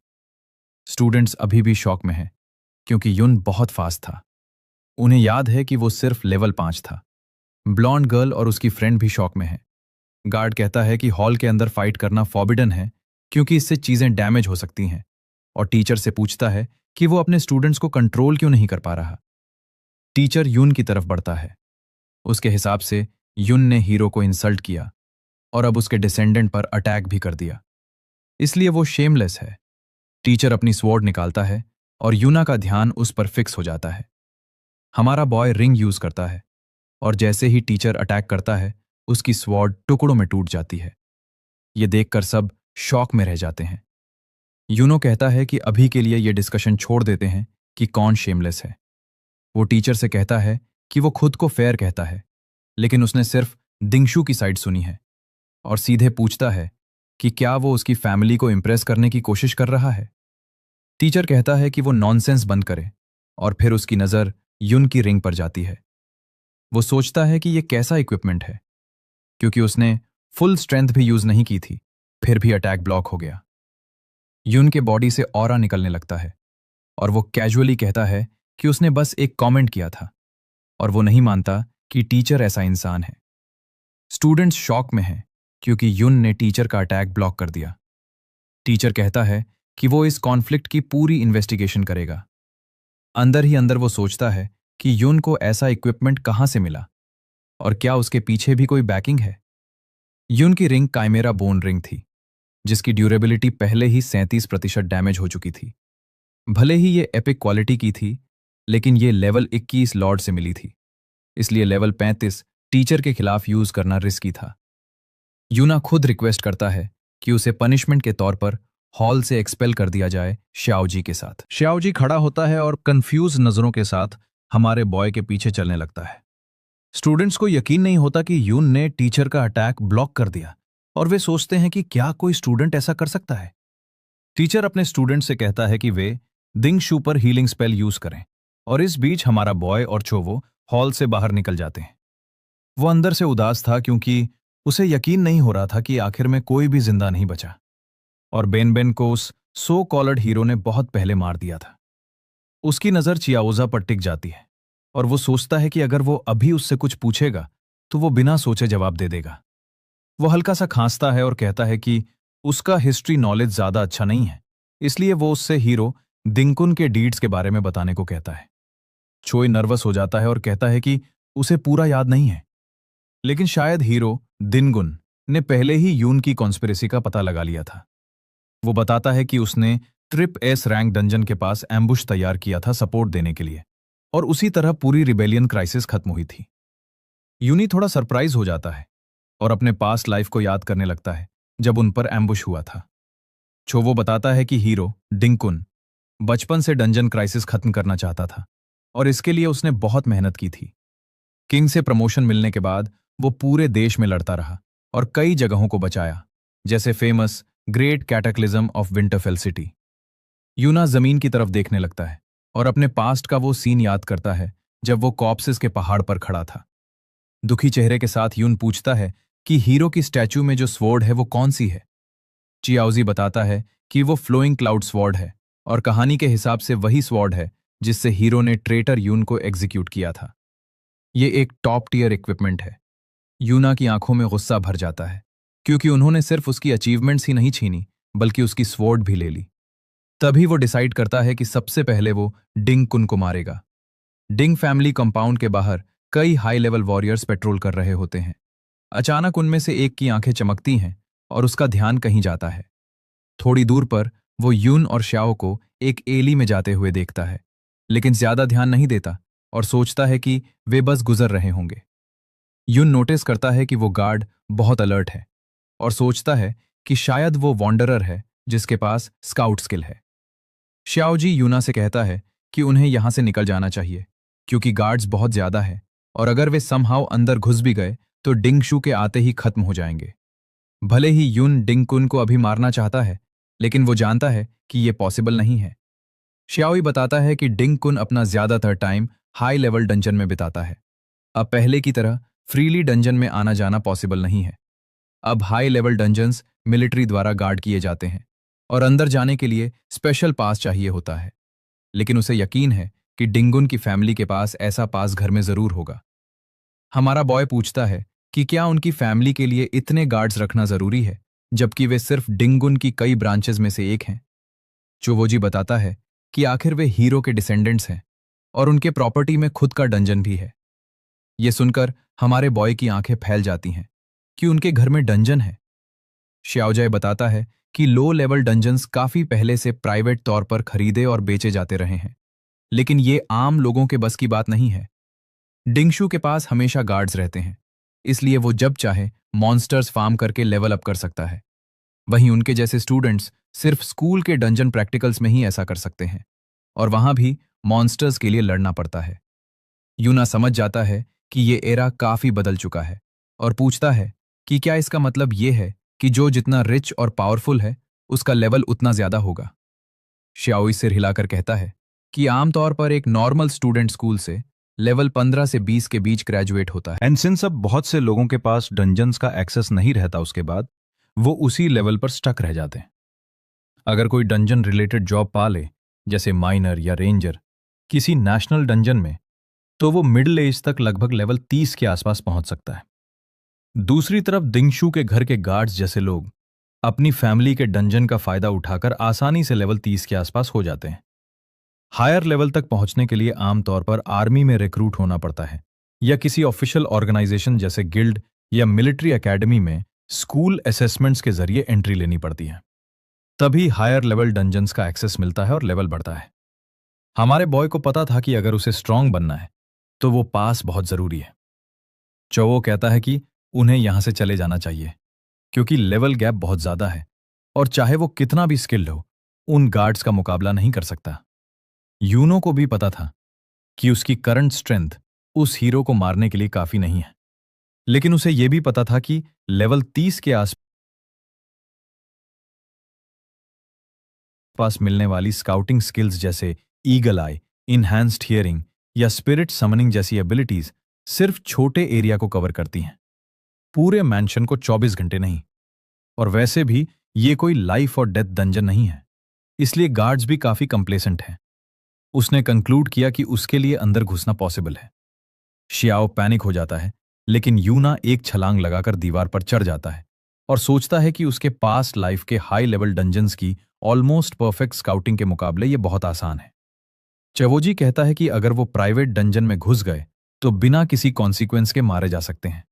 स्टूडेंट्स अभी भी शॉक में हैं क्योंकि यून बहुत फास्ट था। उन्हें याद है कि वो सिर्फ लेवल 5 था। ब्लॉन्ड गर्ल और उसकी फ्रेंड भी शॉक में है। गार्ड कहता है कि हॉल के अंदर फाइट करना फॉरबिडन है क्योंकि इससे चीजें डैमेज हो सकती हैं, और टीचर से पूछता है कि वो अपने स्टूडेंट्स को कंट्रोल क्यों नहीं कर पा रहा। टीचर यून की तरफ बढ़ता है। उसके हिसाब से यून ने हीरो को इंसल्ट किया और अब उसके डिसेंडेंट पर अटैक भी कर दिया, इसलिए वो शेमलेस है। टीचर अपनी स्वॉर्ड निकालता है और यूना का ध्यान उस पर फिक्स हो जाता है। हमारा बॉय रिंग यूज करता है और जैसे ही टीचर अटैक करता है उसकी स्वॉर्ड टुकड़ों में टूट जाती है। ये देखकर सब शॉक में रह जाते हैं। यूनो कहता है कि अभी के लिए ये डिस्कशन छोड़ देते हैं कि कौन शेमलेस है। वो टीचर से कहता है कि वो खुद को फेयर कहता है, लेकिन उसने सिर्फ डिंगशू की साइड सुनी है, और सीधे पूछता है कि क्या वो उसकी फैमिली को इंप्रेस करने की कोशिश कर रहा है। टीचर कहता है कि वो नॉनसेंस बंद करे, और फिर उसकी नज़र युन की रिंग पर जाती है। वो सोचता है कि ये कैसा इक्विपमेंट है, क्योंकि उसने फुल स्ट्रेंथ भी यूज नहीं की थी, फिर भी अटैक ब्लॉक हो गया। युन के बॉडी से ऑरा निकलने लगता है और वो कैजुअली कहता है कि उसने बस एक कमेंट किया था, और वो नहीं मानता कि टीचर ऐसा इंसान है। स्टूडेंट्स शॉक में हैं क्योंकि युन ने टीचर का अटैक ब्लॉक कर दिया। टीचर कहता है कि वो इस कॉन्फ्लिक्ट की पूरी इन्वेस्टिगेशन करेगा। अंदर ही अंदर वो सोचता है कि युन को ऐसा इक्विपमेंट कहां से मिला और क्या उसके पीछे भी कोई बैकिंग है। युन की रिंग काइमेरा बोन रिंग थी, जिसकी ड्यूरेबिलिटी पहले ही 37% डैमेज हो चुकी थी। भले ही ये एपिक क्वालिटी की थी, लेकिन ये लेवल 21 लॉर्ड से मिली थी, इसलिए लेवल 35 टीचर के खिलाफ यूज करना रिस्की था। यूना खुद रिक्वेस्ट करता है कि उसे पनिशमेंट के तौर पर हॉल से एक्सपेल कर दिया जाए श्याओजी के साथ। श्याओजी खड़ा होता है और कंफ्यूज नजरों के साथ हमारे बॉय के पीछे चलने लगता है। स्टूडेंट्स को यकीन नहीं होता कि यून ने टीचर का अटैक ब्लॉक कर दिया, और वे सोचते हैं कि क्या कोई स्टूडेंट ऐसा कर सकता है। टीचर अपने स्टूडेंट से कहता है कि वे डिंगशू पर हीलिंग स्पेल यूज करें, और इस बीच हमारा बॉय और चोवो हॉल से बाहर निकल जाते हैं। वो अंदर से उदास था क्योंकि उसे यकीन नहीं हो रहा था कि आखिर में कोई भी जिंदा नहीं बचा और बेन बेन को उस सो कॉलर्ड हीरो ने बहुत पहले मार दिया था। उसकी नज़र चियाओजा पर टिक जाती है और वो सोचता है कि अगर वो अभी उससे कुछ पूछेगा तो वो बिना सोचे जवाब दे देगा। वो हल्का सा खांसता है और कहता है कि उसका हिस्ट्री नॉलेज ज्यादा अच्छा नहीं है, इसलिए वो उससे हीरो दिंकुन के डीड्स के बारे में बताने को कहता है। चोई नर्वस हो जाता है और कहता है कि उसे पूरा याद नहीं है, लेकिन शायद हीरो दिनगुन ने पहले ही यून की कॉन्स्पिरेसी का पता लगा लिया था। वो बताता है कि उसने ट्रिप एस रैंक डंजन के पास एम्बुश तैयार किया था सपोर्ट देने के लिए, और उसी तरह पूरी रिबेलियन क्राइसिस खत्म हुई थी। यूनी थोड़ा सरप्राइज हो जाता है और अपने पास्ट लाइफ को याद करने लगता है जब उन पर एम्बुश हुआ था। वो बताता है कि हीरो डिंकुन बचपन से डंजन क्राइसिस खत्म करना चाहता था और इसके लिए उसने बहुत मेहनत की थी। किंग से प्रमोशन मिलने के बाद वो पूरे देश में लड़ता रहा और कई जगहों को बचाया, जैसे famous great cataclysm of Winterfell city. यूना जमीन की तरफ देखने लगता है और अपने पास्ट का वो सीन याद करता है जब वो कॉप्सेस के पहाड़ पर खड़ा था। दुखी चेहरे के साथ यून पूछता है कि हीरो की स्टैच्यू में जो स्वॉर्ड है वो कौन सी है। चियाओजी बताता है कि वो फ्लोइंग क्लाउड स्वॉर्ड है और कहानी के हिसाब से वही स्वॉर्ड है जिससे हीरो ने ट्रेटर यून को एग्जीक्यूट किया था। ये एक टॉप टियर इक्विपमेंट है। यूना की आंखों में गुस्सा भर जाता है क्योंकि उन्होंने सिर्फ उसकी अचीवमेंट्स ही नहीं छीनी बल्कि उसकी स्वॉर्ड भी ले ली। तभी वो डिसाइड करता है कि सबसे पहले वो डिंग कुन को मारेगा। डिंग फैमिली कंपाउंड के बाहर कई हाई लेवल वॉरियर्स पेट्रोल कर रहे होते हैं। अचानक उनमें से एक की आंखें चमकती हैं और उसका ध्यान कहीं जाता है। थोड़ी दूर पर वो यून और श्याओ को एक एली में जाते हुए देखता है, लेकिन ज्यादा ध्यान नहीं देता और सोचता है कि वे बस गुजर रहे होंगे। यून नोटिस करता है कि वो गार्ड बहुत अलर्ट है और सोचता है कि शायद वो वॉन्डरर है जिसके पास स्काउट स्किल है। श्याओजी यूना से कहता है कि उन्हें यहां से निकल जाना चाहिए क्योंकि गार्ड्स बहुत ज्यादा है और अगर वे समहाउ अंदर घुस भी गए तो डिंगशू के आते ही खत्म हो जाएंगे। भले ही यून डिंगकुन को अभी मारना चाहता है, लेकिन वो जानता है कि ये पॉसिबल नहीं है। श्याओई बताता है कि डिंगकुन अपना ज्यादातर टाइम हाई लेवल डंजन में बिताता है। अब पहले की तरह फ्रीली डंजन में आना जाना पॉसिबल नहीं है। अब हाई लेवल डंजन्स मिलिट्री द्वारा गार्ड किए जाते हैं और अंदर जाने के लिए स्पेशल पास चाहिए होता है। लेकिन उसे यकीन है कि डिंगुन की फैमिली के पास ऐसा पास घर में जरूर होगा। हमारा बॉय पूछता है कि क्या उनकी फैमिली के लिए इतने गार्ड्स रखना जरूरी है जबकि वे सिर्फ डिंगुन की कई ब्रांचेस में से एक हैं। चोवोजी बताता है कि आखिर वे हीरो के डिसेंडेंट्स हैं और उनके प्रॉपर्टी में खुद का डंजन भी है। ये सुनकर हमारे बॉय की आंखें फैल जाती हैं कि उनके घर में डंजन है। श्याओजय बताता है कि लो लेवल डंजन्स काफी पहले से प्राइवेट तौर पर खरीदे और बेचे जाते रहे हैं, लेकिन ये आम लोगों के बस की बात नहीं है। डिंगशू के पास हमेशा गार्ड्स रहते हैं, इसलिए वो जब चाहे मॉन्स्टर्स फार्म करके लेवल अप कर सकता है। वहीं उनके जैसे स्टूडेंट्स सिर्फ स्कूल के डंजन प्रैक्टिकल्स में ही ऐसा कर सकते हैं और वहां भी मॉन्स्टर्स के लिए लड़ना पड़ता है। यूना समझ जाता है कि ये एरा काफी बदल चुका है और पूछता है कि क्या इसका मतलब ये है कि जो जितना रिच और पावरफुल है उसका लेवल उतना ज्यादा होगा। श्याओई सिर हिलाकर कहता है कि आमतौर पर एक नॉर्मल स्टूडेंट स्कूल से लेवल 15 से 20 के बीच ग्रेजुएट होता है। एंड सिंस अब बहुत से लोगों के पास डंजन्स का एक्सेस नहीं रहता, उसके बाद वो उसी लेवल पर स्टक रह जाते हैं। अगर कोई डंजन रिलेटेड जॉब पा ले, जैसे माइनर या रेंजर किसी नेशनल डंजन में, तो वो मिडिल एज तक लगभग लेवल 30 के आसपास पहुंच सकता है। दूसरी तरफ दिंगशू के घर के गार्ड्स जैसे लोग अपनी फैमिली के डंजन का फायदा उठाकर आसानी से लेवल 30 के आसपास हो जाते हैं। हायर लेवल तक पहुंचने के लिए आमतौर पर आर्मी में रिक्रूट होना पड़ता है या किसी ऑफिशियल ऑर्गेनाइजेशन जैसे गिल्ड या मिलिट्री एकेडमी में स्कूल असेसमेंट्स के जरिए एंट्री लेनी पड़ती है। तभी हायर लेवल डंजन्स का एक्सेस मिलता है और लेवल बढ़ता है। हमारे बॉय को पता था कि अगर उसे स्ट्रांग बनना है तो वो पास बहुत जरूरी है। चोवो कहता है कि उन्हें यहां से चले जाना चाहिए क्योंकि लेवल गैप बहुत ज्यादा है और चाहे वो कितना भी स्किल्ड हो, उन गार्ड्स का मुकाबला नहीं कर सकता। यूनो को भी पता था कि उसकी करंट स्ट्रेंथ उस हीरो को मारने के लिए काफी नहीं है, लेकिन उसे यह भी पता था कि लेवल 30 के आसपास मिलने वाली स्काउटिंग स्किल्स जैसे ईगल आई, इनहैंस्ड हियरिंग या स्पिरिट समनिंग जैसी एबिलिटीज सिर्फ छोटे एरिया को कवर करती हैं। पूरे मैंशन को 24 घंटे नहीं। और वैसे भी ये कोई लाइफ और डेथ डंजन नहीं है, इसलिए गार्ड्स भी काफी कंप्लेसेंट हैं। उसने कंक्लूड किया कि उसके लिए अंदर घुसना पॉसिबल है। शियाओ पैनिक हो जाता है, लेकिन यूना एक छलांग लगाकर दीवार पर चढ़ जाता है और सोचता है कि उसके पास्ट लाइफ के हाई लेवल डंजन्स की ऑलमोस्ट परफेक्ट स्काउटिंग के मुकाबले ये बहुत आसान है। चवोजी कहता है कि अगर वो प्राइवेट डंजन में घुस गए तो बिना किसी कॉन्सिक्वेंस के मारे जा सकते हैं।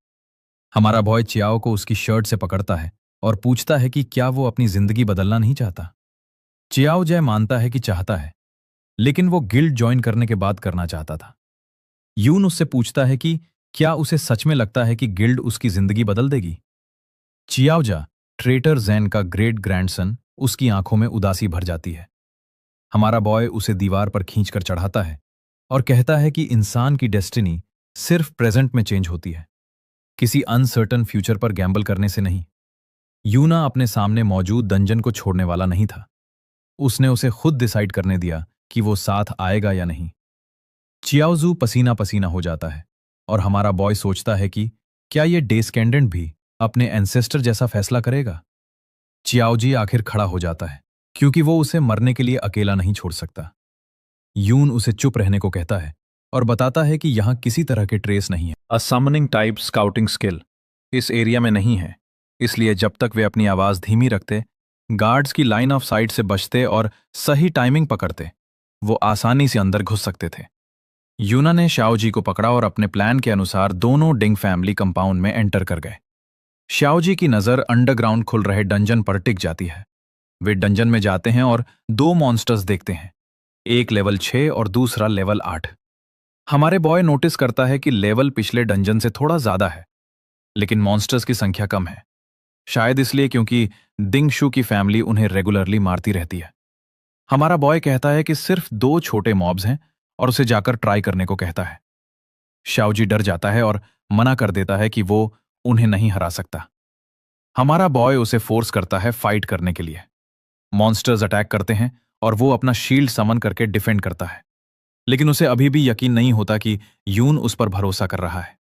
हमारा बॉय चियाओ को उसकी शर्ट से पकड़ता है और पूछता है कि क्या वो अपनी जिंदगी बदलना नहीं चाहता। चियाओ जय मानता है कि चाहता है, लेकिन वो गिल्ड ज्वाइन करने के बाद करना चाहता था। यून उससे पूछता है कि क्या उसे सच में लगता है कि गिल्ड उसकी जिंदगी बदल देगी। चियाओजा, ट्रेटर जैन का ग्रेट ग्रैंडसन, उसकी आंखों में उदासी भर जाती है। हमारा बॉय उसे दीवार पर खींचकर चढ़ाता है और कहता है कि इंसान की डेस्टिनी सिर्फ प्रेजेंट में चेंज होती है, किसी अनसर्टन फ्यूचर पर गैम्बल करने से नहीं। यूना अपने सामने मौजूद डंजन को छोड़ने वाला नहीं था। उसने उसे खुद डिसाइड करने दिया कि वो साथ आएगा या नहीं। चियाओजू पसीना पसीना हो जाता है और हमारा बॉय सोचता है कि क्या ये डेस्केंडेंट भी अपने एंसेस्टर जैसा फैसला करेगा। चियाओजी आखिर खड़ा हो जाता है क्योंकि वो उसे मरने के लिए अकेला नहीं छोड़ सकता। यून उसे चुप रहने को कहता है और बताता है कि यहां किसी तरह के ट्रेस नहीं है। अ समनिंग टाइप स्काउटिंग स्किल इस एरिया में नहीं है, इसलिए जब तक वे अपनी आवाज धीमी रखते, गार्ड्स की लाइन ऑफ साइट से बचते और सही टाइमिंग पकड़ते, वो आसानी से अंदर घुस सकते थे। यूना ने शाओजी को पकड़ा और अपने प्लान के अनुसार दोनों डिंग फैमिली कंपाउंड में एंटर कर गए। शाओजी की नजर अंडरग्राउंड खुल रहे डंजन पर टिक जाती है। वे डंजन में जाते हैं और दो मॉन्स्टर्स देखते हैं, एक लेवल 6 और दूसरा लेवल 8। हमारे बॉय नोटिस करता है कि लेवल पिछले डंजन से थोड़ा ज्यादा है, लेकिन मॉन्स्टर्स की संख्या कम है, शायद इसलिए क्योंकि दिंगशु की फैमिली उन्हें रेगुलरली मारती रहती है। हमारा बॉय कहता है कि सिर्फ 2 छोटे मॉब्स हैं और उसे जाकर ट्राई करने को कहता है। शाओजी डर जाता है और मना कर देता है कि वो उन्हें नहीं हरा सकता। हमारा बॉय उसे फोर्स करता है फाइट करने के लिए। मॉन्स्टर्स अटैक करते हैं और वो अपना शील्ड समन करके डिफेंड करता है, लेकिन उसे अभी भी यकीन नहीं होता कि यून उस पर भरोसा कर रहा है।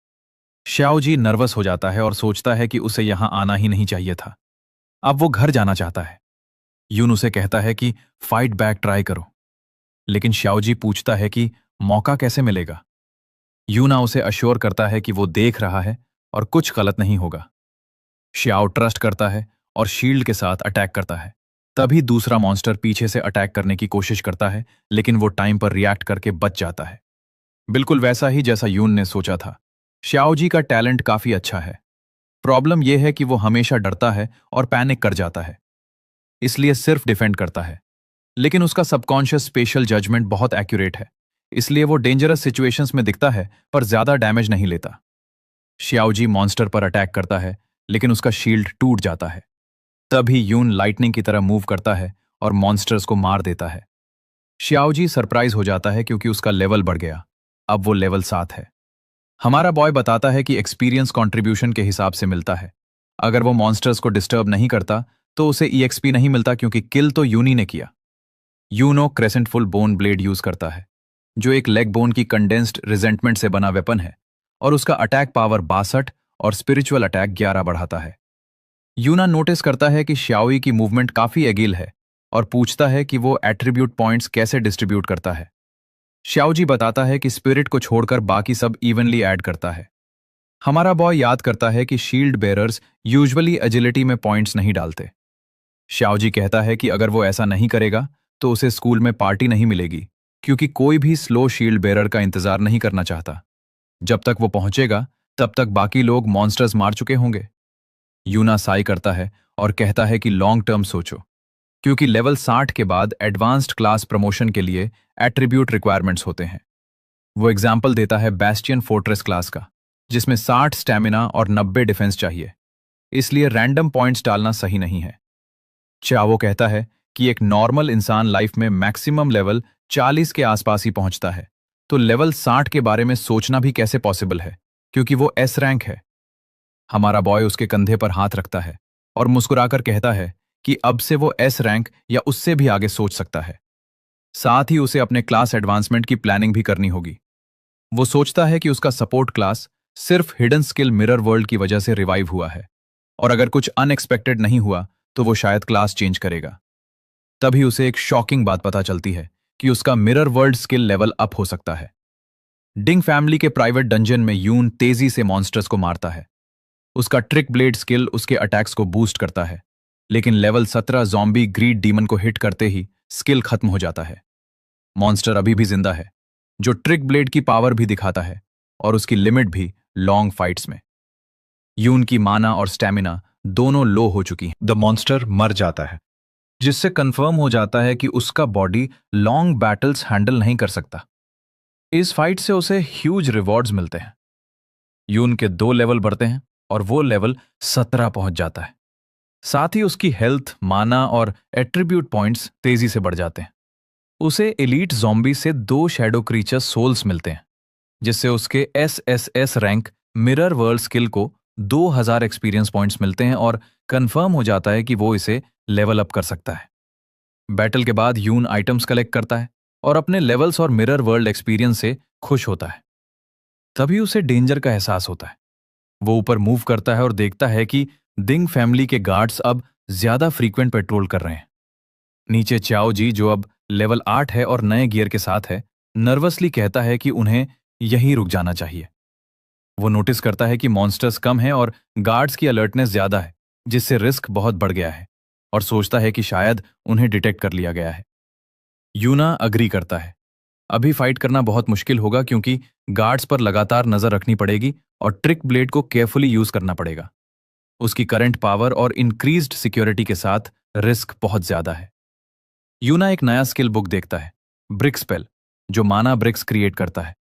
शाओजी नर्वस हो जाता है और सोचता है कि उसे यहां आना ही नहीं चाहिए था। अब वो घर जाना चाहता है। यून उसे कहता है कि फाइट बैक ट्राई करो, लेकिन शाओजी पूछता है कि मौका कैसे मिलेगा। यूना उसे अश्योर करता है कि वो देख रहा है और कुछ गलत नहीं होगा। श्याओ ट्रस्ट करता है और शील्ड के साथ अटैक करता है। तभी दूसरा मॉन्स्टर पीछे से अटैक करने की कोशिश करता है, लेकिन वो टाइम पर रिएक्ट करके बच जाता है। बिल्कुल वैसा ही जैसा यून ने सोचा था। श्याओजी का टैलेंट काफी अच्छा है। प्रॉब्लम यह है कि वो हमेशा डरता है और पैनिक कर जाता है, इसलिए सिर्फ डिफेंड करता है। लेकिन उसका सबकॉन्शियस स्पेशल जजमेंट बहुत एक्यूरेट है, इसलिए वो डेंजरस सिचुएशंस में दिखता है पर ज्यादा डैमेज नहीं लेता। श्याओजी मॉन्स्टर पर अटैक करता है, लेकिन उसका शील्ड टूट जाता है। तभी यून लाइटनिंग की तरह मूव करता है और मॉन्स्टर्स को मार देता है। श्याओजी सरप्राइज हो जाता है क्योंकि उसका लेवल बढ़ गया, अब वो लेवल 7 है। हमारा बॉय बताता है कि एक्सपीरियंस कंट्रीब्यूशन के हिसाब से मिलता है। अगर वो मॉन्स्टर्स को डिस्टर्ब नहीं करता तो उसे EXP नहीं मिलता, क्योंकि किल तो यूनी ने किया। यूनो क्रेसेंटफुल बोन ब्लेड यूज करता है, जो एक लेग बोन की कंडेंस्ड रिजेंटमेंट से बना वेपन है, और उसका अटैक पावर 62 और स्पिरिचुअल अटैक 11 बढ़ाता है। यूना नोटिस करता है कि श्याओई की मूवमेंट काफी एगिल है और पूछता है कि वो एट्रीब्यूट पॉइंट्स कैसे डिस्ट्रीब्यूट करता है। श्याओजी बताता है कि स्पिरिट को छोड़कर बाकी सब इवनली ऐड करता है। हमारा बॉय याद करता है कि शील्ड बेरर्स यूजुअली एजिलिटी में पॉइंट्स नहीं डालते। श्याओजी कहता है कि अगर वो ऐसा नहीं करेगा तो उसे स्कूल में पार्टी नहीं मिलेगी, क्योंकि कोई भी स्लो शील्ड बेरर का इंतजार नहीं करना चाहता। जब तक वो पहुंचेगा तब तक बाकी लोग मॉन्स्टर्स मार चुके होंगे। यूना साई करता है और कहता है कि लॉन्ग टर्म सोचो, क्योंकि लेवल 60 के बाद एडवांस्ड क्लास प्रमोशन के लिए एट्रीब्यूट रिक्वायरमेंट्स होते हैं। वो एग्जाम्पल देता है बैस्टियन फोर्ट्रेस क्लास का, जिसमें 60 स्टैमिना और 90 डिफेंस चाहिए, इसलिए रैंडम पॉइंट्स डालना सही नहीं है। चावो कहता है कि एक नॉर्मल इंसान लाइफ में मैक्सिमम लेवल 40 के आसपास ही पहुंचता है, तो लेवल 60 के बारे में सोचना भी कैसे पॉसिबल है, क्योंकि वो S रैंक है। हमारा बॉय उसके कंधे पर हाथ रखता है और मुस्कुराकर कहता है कि अब से वो S रैंक या उससे भी आगे सोच सकता है। साथ ही उसे अपने क्लास एडवांसमेंट की प्लानिंग भी करनी होगी। वो सोचता है कि उसका सपोर्ट क्लास सिर्फ हिडन स्किल मिरर वर्ल्ड की वजह से रिवाइव हुआ है, और अगर कुछ अनएक्सपेक्टेड नहीं हुआ तो वो शायद क्लास चेंज करेगा। तभी उसे एक शॉकिंग बात पता चलती है कि उसका mirror world skill level up हो सकता है। डिंग फैमिली के प्राइवेट डंजन में यून तेजी से मॉन्स्टर्स को मारता है। उसका ट्रिक ब्लेड स्किल उसके अटैक्स को बूस्ट करता है, लेकिन लेवल 17 ज़ॉम्बी ग्रीड डीमन को हिट करते ही स्किल खत्म हो जाता है। मॉन्स्टर अभी भी जिंदा है, जो ट्रिक ब्लेड की पावर भी दिखाता है और उसकी लिमिट भी लॉन्ग फाइट्स में। यून की माना और स्टैमिना दोनों लो हो चुकी हैं। द मॉन्स्टर मर जाता है, जिससे कंफर्म हो जाता है कि उसका बॉडी लॉन्ग बैटल्स हैंडल नहीं कर सकता। इस फाइट से उसे ह्यूज रिवॉर्ड्स मिलते हैं। यून के 2 लेवल बढ़ते हैं और वो लेवल 17 पहुंच जाता है। साथ ही उसकी हेल्थ, माना और एट्रीब्यूट पॉइंट्स तेजी से बढ़ जाते हैं। उसे एलीट ज़ॉम्बी से 2 शैडो क्रीचर सोल्स मिलते हैं, जिससे उसके SSS rank mirror world skill को 2000 एक्सपीरियंस पॉइंट्स मिलते हैं और कंफर्म हो जाता है कि वो इसे लेवल अप कर सकता है। बैटल के बाद यून आइटम्स कलेक्ट करता है और अपने लेवल्स और मिरर वर्ल्ड एक्सपीरियंस से खुश होता है। तभी उसे डेंजर का एहसास होता है। वो ऊपर मूव करता है और देखता है कि दिंग फैमिली के गार्ड्स अब ज्यादा फ्रीक्वेंट पेट्रोल कर रहे हैं। नीचे च्याओ जी, जो अब लेवल 8 है और नए गियर के साथ है, नर्वसली कहता है कि उन्हें यहीं रुक जाना चाहिए। वो नोटिस करता है कि मॉन्स्टर्स कम हैं और गार्ड्स की अलर्टनेस ज्यादा है, जिससे रिस्क बहुत बढ़ गया है, और सोचता है कि शायद उन्हें डिटेक्ट कर लिया गया है। यूना अग्री करता है। अभी फाइट करना बहुत मुश्किल होगा क्योंकि गार्ड्स पर लगातार नजर रखनी पड़ेगी और ट्रिक ब्लेड को केयरफुली यूज करना पड़ेगा। उसकी करंट पावर और इंक्रीज्ड सिक्योरिटी के साथ रिस्क बहुत ज्यादा है। यूना एक नया स्किल बुक देखता है, ब्रिक स्पेल, जो माना ब्रिक्स क्रिएट करता है।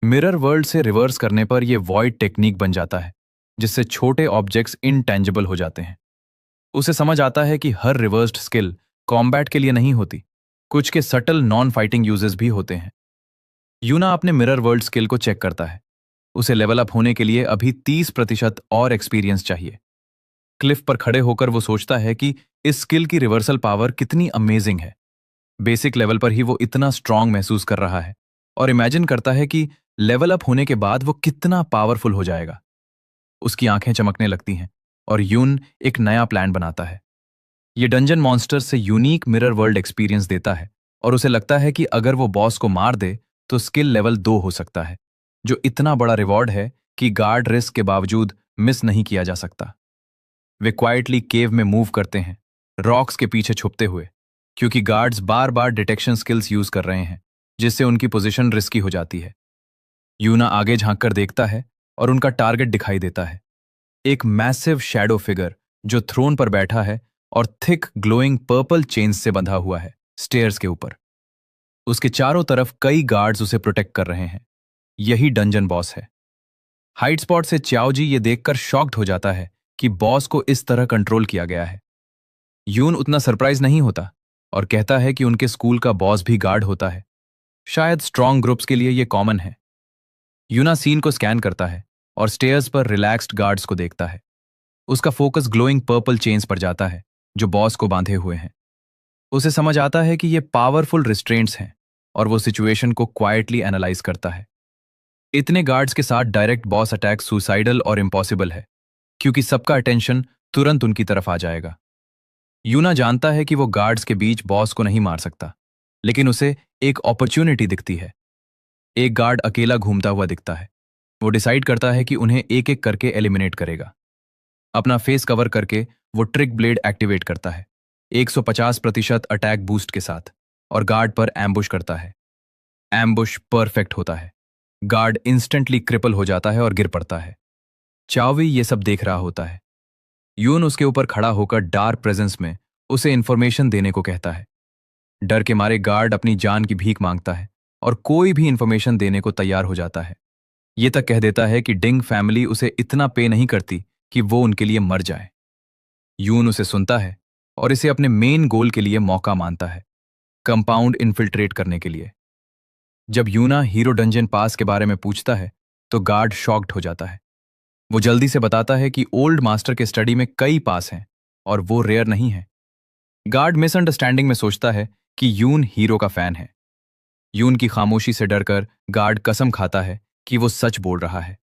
मिरर वर्ल्ड से रिवर्स करने पर यह वॉइड टेक्निक बन जाता है, जिससे छोटे ऑब्जेक्ट्स इनटेंजिबल हो जाते हैं। उसे समझ आता है कि हर रिवर्स्ड स्किल कॉम्बैट के लिए नहीं होती, कुछ के सटल नॉन फाइटिंग यूजेस भी होते हैं। यूना अपने मिरर वर्ल्ड स्किल को चेक करता है। उसे लेवल अप होने के लिए अभी 30% और एक्सपीरियंस चाहिए। क्लिफ पर खड़े होकर वो सोचता है कि इस स्किल की रिवर्सल पावर कितनी अमेजिंग है। बेसिक लेवल पर ही वो इतना स्ट्रांग महसूस कर रहा है और इमेजिन करता है कि लेवल अप होने के बाद वो कितना पावरफुल हो जाएगा। उसकी आंखें चमकने लगती हैं और यून एक नया प्लान बनाता है। ये डंजन मॉन्स्टर से यूनिक मिरर वर्ल्ड एक्सपीरियंस देता है और उसे लगता है कि अगर वो बॉस को मार दे तो स्किल लेवल 2 हो सकता है, जो इतना बड़ा रिवॉर्ड है कि गार्ड रिस्क के बावजूद मिस नहीं किया जा सकता। वे क्वाइटली केव में मूव करते हैं, रॉक्स के पीछे छुपते हुए, क्योंकि गार्ड्स बार बार डिटेक्शन स्किल्स यूज कर रहे हैं, जिससे उनकी पोजीशन रिस्की हो जाती है। यूना आगे झांककर देखता है और उनका टारगेट दिखाई देता है, एक मैसिव शैडो फिगर जो थ्रोन पर बैठा है और थिक ग्लोइंग पर्पल चेन्स से बंधा हुआ है स्टेयर्स के ऊपर। उसके चारों तरफ कई गार्ड्स उसे प्रोटेक्ट कर रहे हैं। यही डंजन बॉस है। हाइट स्पॉट से च्याओ जी ये देखकर शॉक्ड हो जाता है कि बॉस को इस तरह कंट्रोल किया गया है। यून उतना सरप्राइज नहीं होता और कहता है कि उनके स्कूल का बॉस भी गार्ड होता है। शायद स्ट्रॉन्ग ग्रुप्स के लिए यह कॉमन है। यूना सीन को स्कैन करता है और स्टेयर्स पर रिलैक्स्ड गार्ड्स को देखता है। उसका फोकस ग्लोइंग पर्पल चेन्स पर जाता है जो बॉस को बांधे हुए हैं। उसे समझ आता है कि ये पावरफुल रिस्ट्रेंट्स हैं और वो सिचुएशन को क्वाइटली एनालाइज करता है। इतने गार्ड्स के साथ डायरेक्ट बॉस अटैक सुसाइडल और इम्पॉसिबल है, क्योंकि सबका अटेंशन तुरंत उनकी तरफ आ जाएगा। यूना जानता है कि वो गार्ड्स के बीच बॉस को नहीं मार सकता, लेकिन उसे एक अपॉर्चुनिटी दिखती है। एक गार्ड अकेला घूमता हुआ दिखता है। वो डिसाइड करता है कि उन्हें एक एक करके एलिमिनेट करेगा। अपना फेस कवर करके वो ट्रिक ब्लेड एक्टिवेट करता है 150% अटैक बूस्ट के साथ और गार्ड पर एम्बुश करता है। एम्बुश परफेक्ट होता है। गार्ड इंस्टेंटली क्रिपल हो जाता है और गिर पड़ता है। चावी ये सब देख रहा होता है। यून उसके ऊपर खड़ा होकर डार्क प्रेजेंस में उसे इंफॉर्मेशन देने को कहता है। डर के मारे गार्ड अपनी जान की भीख मांगता है और कोई भी इंफॉर्मेशन देने को तैयार हो जाता है। ये तक कह देता है कि डिंग फैमिली उसे इतना पे नहीं करती कि वो उनके लिए मर जाए। यून उसे सुनता है और इसे अपने मेन गोल के लिए मौका मानता है, कंपाउंड इन्फिल्ट्रेट करने के लिए। जब यूना हीरो डंजन पास के बारे में पूछता है तो गार्ड शॉक्ड हो जाता है। वो जल्दी से बताता है कि ओल्ड मास्टर के स्टडी में कई पास हैं और वो रेयर नहीं है। गार्ड मिसअंडरस्टैंडिंग में सोचता है कि यून हीरो का फैन है। यून की खामोशी से डरकर गार्ड कसम खाता है कि वो सच बोल रहा है।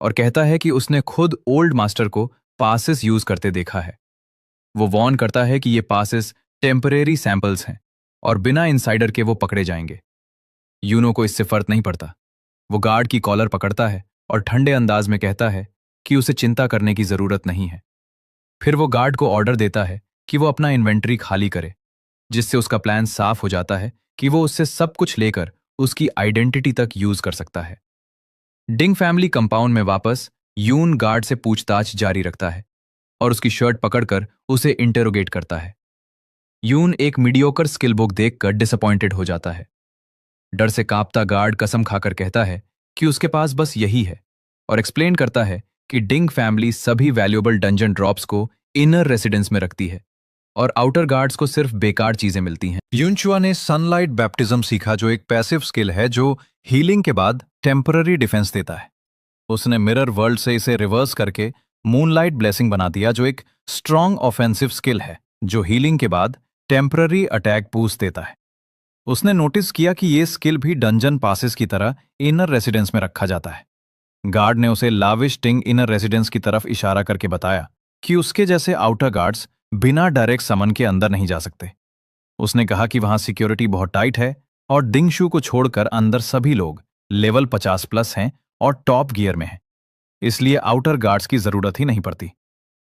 और कहता है कि उसने खुद ओल्ड मास्टर को पासेस यूज करते देखा है। वो वॉर्न करता है कि ये पासेस टेम्परेरी सैंपल्स हैं और बिना इंसाइडर के वो पकड़े जाएंगे। यूनो को इससे फर्क नहीं पड़ता। वो गार्ड की कॉलर पकड़ता है और ठंडे अंदाज में कहता है कि उसे चिंता करने की जरूरत नहीं है। फिर वो गार्ड को ऑर्डर देता है कि वो अपना इन्वेंट्री खाली करे, जिससे उसका प्लान साफ हो जाता है कि वो उससे सब कुछ लेकर उसकी आइडेंटिटी तक यूज कर सकता है। डिंग फैमिली कंपाउंड में वापस यून गार्ड से पूछताछ जारी रखता है और उसकी शर्ट पकड़कर उसे इंटेरोगेट करता है। यून एक मीडियोकर स्किल बुक देखकर डिसअपॉइंटेड हो जाता है। डर से कांपता गार्ड कसम खाकर कहता है कि उसके पास बस यही है और एक्सप्लेन करता है कि डिंग फैमिली सभी वैल्यूएबल डंजन ड्रॉप्स को इनर रेसिडेंस में रखती है और आउटर गार्ड्स को सिर्फ बेकार चीजें मिलती हैं। यूनचुआ ने सनलाइट बैप्टिज्म सीखा, जो एक पैसिव स्किल है जो हीलिंग के बाद टेम्पररी डिफेंस देता है। उसने मिरर वर्ल्ड से इसे रिवर्स करके मूनलाइट ब्लेसिंग बना दिया, जो एक स्ट्रॉन्ग ऑफेंसिव स्किल है जो हीलिंग के बाद टेम्पररी अटैक बूस्ट देता है। उसने नोटिस किया कि ये स्किल भी डंजन पासेस की तरह इनर रेसिडेंस में रखा जाता है। गार्ड ने उसे लाविश टिंग इनर रेसिडेंस की तरफ इशारा करके बताया कि उसके जैसे आउटर गार्ड्स बिना डायरेक्ट समन के अंदर नहीं जा सकते। उसने कहा कि वहां सिक्योरिटी बहुत टाइट है और डिंगशू को छोड़कर अंदर सभी लोग लेवल 50+ हैं और टॉप गियर में हैं, इसलिए आउटर गार्ड्स की जरूरत ही नहीं पड़ती।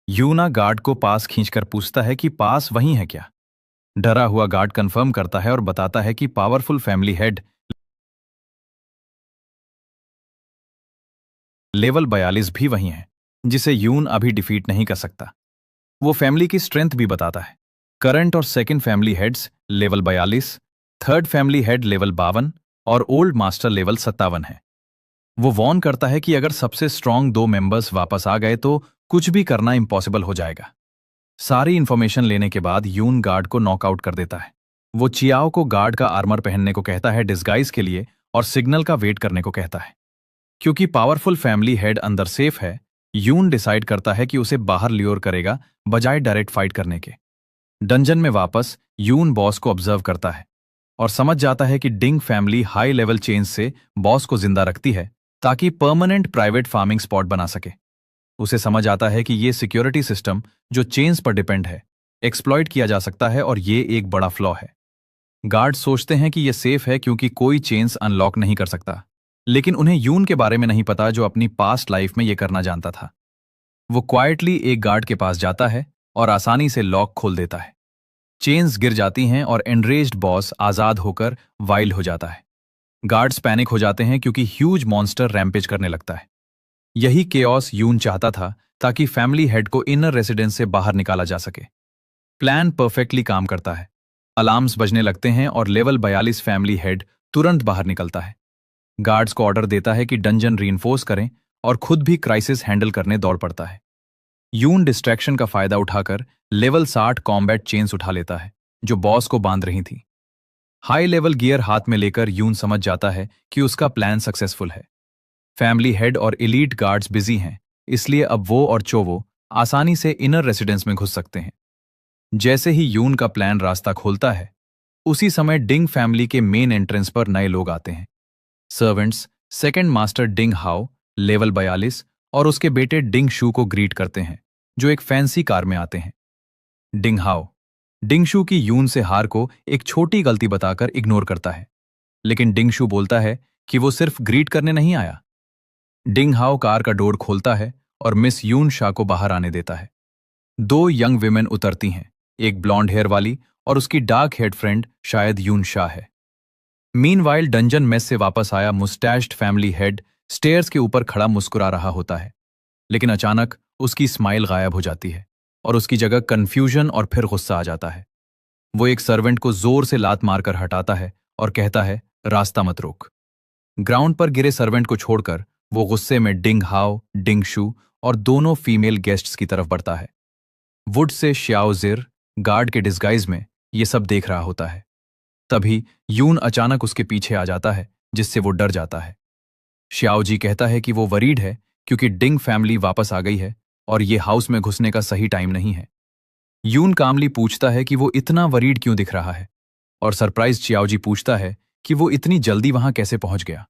यूना गार्ड को पास खींचकर पूछता है कि पास वही है क्या। डरा हुआ गार्ड कंफर्म करता है और बताता है कि पावरफुल फैमिली हेड लेवल 42 भी वही है, जिसे यून अभी डिफीट नहीं कर सकता। वो फैमिली की स्ट्रेंथ भी बताता है। करंट और second family heads level 42, third family head level 52 और ओल्ड मास्टर लेवल 57 है। वो वॉर्न करता है कि अगर सबसे स्ट्रांग 2 मेंबर्स वापस आ गए तो कुछ भी करना इम्पॉसिबल हो जाएगा। सारी इंफॉर्मेशन लेने के बाद यून गार्ड को नॉकआउट कर देता है। वो चियाओ को गार्ड का आर्मर पहनने को कहता है डिस्गाइज के लिए और सिग्नल का वेट करने को कहता है। क्योंकि पावरफुल फैमिली हेड अंदर सेफ है, यून डिसाइड करता है कि उसे बाहर ल्योर करेगा बजाय डायरेक्ट फाइट करने के। डंजन में वापस यून बॉस को ऑब्जर्व करता है और समझ जाता है कि डिंग फैमिली हाई लेवल चेंज से बॉस को जिंदा रखती है ताकि परमानेंट प्राइवेट फार्मिंग स्पॉट बना सके। उसे समझ आता है कि ये सिक्योरिटी सिस्टम जो चेन्स पर डिपेंड है, एक्सप्लॉइट किया जा सकता है और ये एक बड़ा फ्लॉ है। गार्ड सोचते हैं कि ये सेफ है क्योंकि कोई चेन्स अनलॉक नहीं कर सकता, लेकिन उन्हें यून के बारे में नहीं पता जो अपनी पास्ट लाइफ में ये करना जानता था। वो क्वाइटली एक गार्ड के पास जाता है और आसानी से लॉक खोल देता है। चेन्स गिर जाती हैं और एनरेज्ड बॉस आजाद होकर वाइल्ड हो जाता है। गार्ड्स पैनिक हो जाते हैं क्योंकि ह्यूज मॉन्स्टर रैम्पेज करने लगता है। यही केओस यून चाहता था ताकि फैमिली हेड को इनर रेसिडेंस से बाहर निकाला जा सके। प्लान परफेक्टली काम करता है। अलार्म्स बजने लगते हैं और लेवल 42 फैमिली हेड तुरंत बाहर निकलता है। गार्ड्स को ऑर्डर देता है कि डंजन रीइंफोर्स करें और खुद भी क्राइसिस हैंडल करने दौड़ पड़ता है। यून डिस्ट्रैक्शन का फायदा उठाकर लेवल 60 कॉम्बैट चेन्स उठा लेता है जो बॉस को बांध रही थी। हाई लेवल गियर हाथ में लेकर यून समझ जाता है कि उसका प्लान सक्सेसफुल है। फैमिली हेड और एलीट गार्ड्स बिजी हैं, इसलिए अब वो और चोवो आसानी से इनर रेसिडेंस में घुस सकते हैं। जैसे ही यून का प्लान रास्ता खोलता है, उसी समय डिंग फैमिली के मेन एंट्रेंस पर नए लोग आते हैं। सर्वेंट्स सेकंड मास्टर डिंग हाओ लेवल 42 और उसके बेटे डिंग शू को ग्रीट करते हैं, जो एक फैंसी कार में आते हैं। डिंग हाओ डिंग शू की यून से हार को एक छोटी गलती बताकर इग्नोर करता है, लेकिन डिंग शू बोलता है कि वो सिर्फ ग्रीट करने नहीं आया। डिंग हाओ कार का डोर खोलता है और मिस यून शा को बाहर आने देता है। 2 यंग विमेन उतरती हैं, एक ब्लॉन्ड हेयर वाली और उसकी डार्क हेड फ्रेंड शायद यून शा है। मीनवाइल डंजन मेस से वापस आया मुस्टैश्ड फैमिली हेड स्टेयर्स के ऊपर खड़ा मुस्कुरा रहा होता है, लेकिन अचानक उसकी स्माइल गायब हो जाती है और उसकी जगह कंफ्यूजन और फिर गुस्सा आ जाता है। वो एक सर्वेंट को जोर से लात मारकर हटाता है और कहता है, रास्ता मत रोक। ग्राउंड पर गिरे सर्वेंट को छोड़कर वो गुस्से में डिंग हाओ, डिंग शू और दोनों फीमेल गेस्ट्स की तरफ बढ़ता है। वुड से श्याओ जिर गार्ड के डिस्गाइज में ये सब देख रहा होता है। तभी यून अचानक उसके पीछे आ जाता है, जिससे वो डर जाता है। श्याओ जी कहता है कि वो वरीड है क्योंकि डिंग फैमिली वापस आ गई है और ये हाउस में घुसने का सही टाइम नहीं है। यून कामली पूछता है कि वो इतना वरीड क्यों दिख रहा है और सरप्राइज चियाओ जी पूछता है कि वो इतनी जल्दी वहां कैसे पहुंच गया।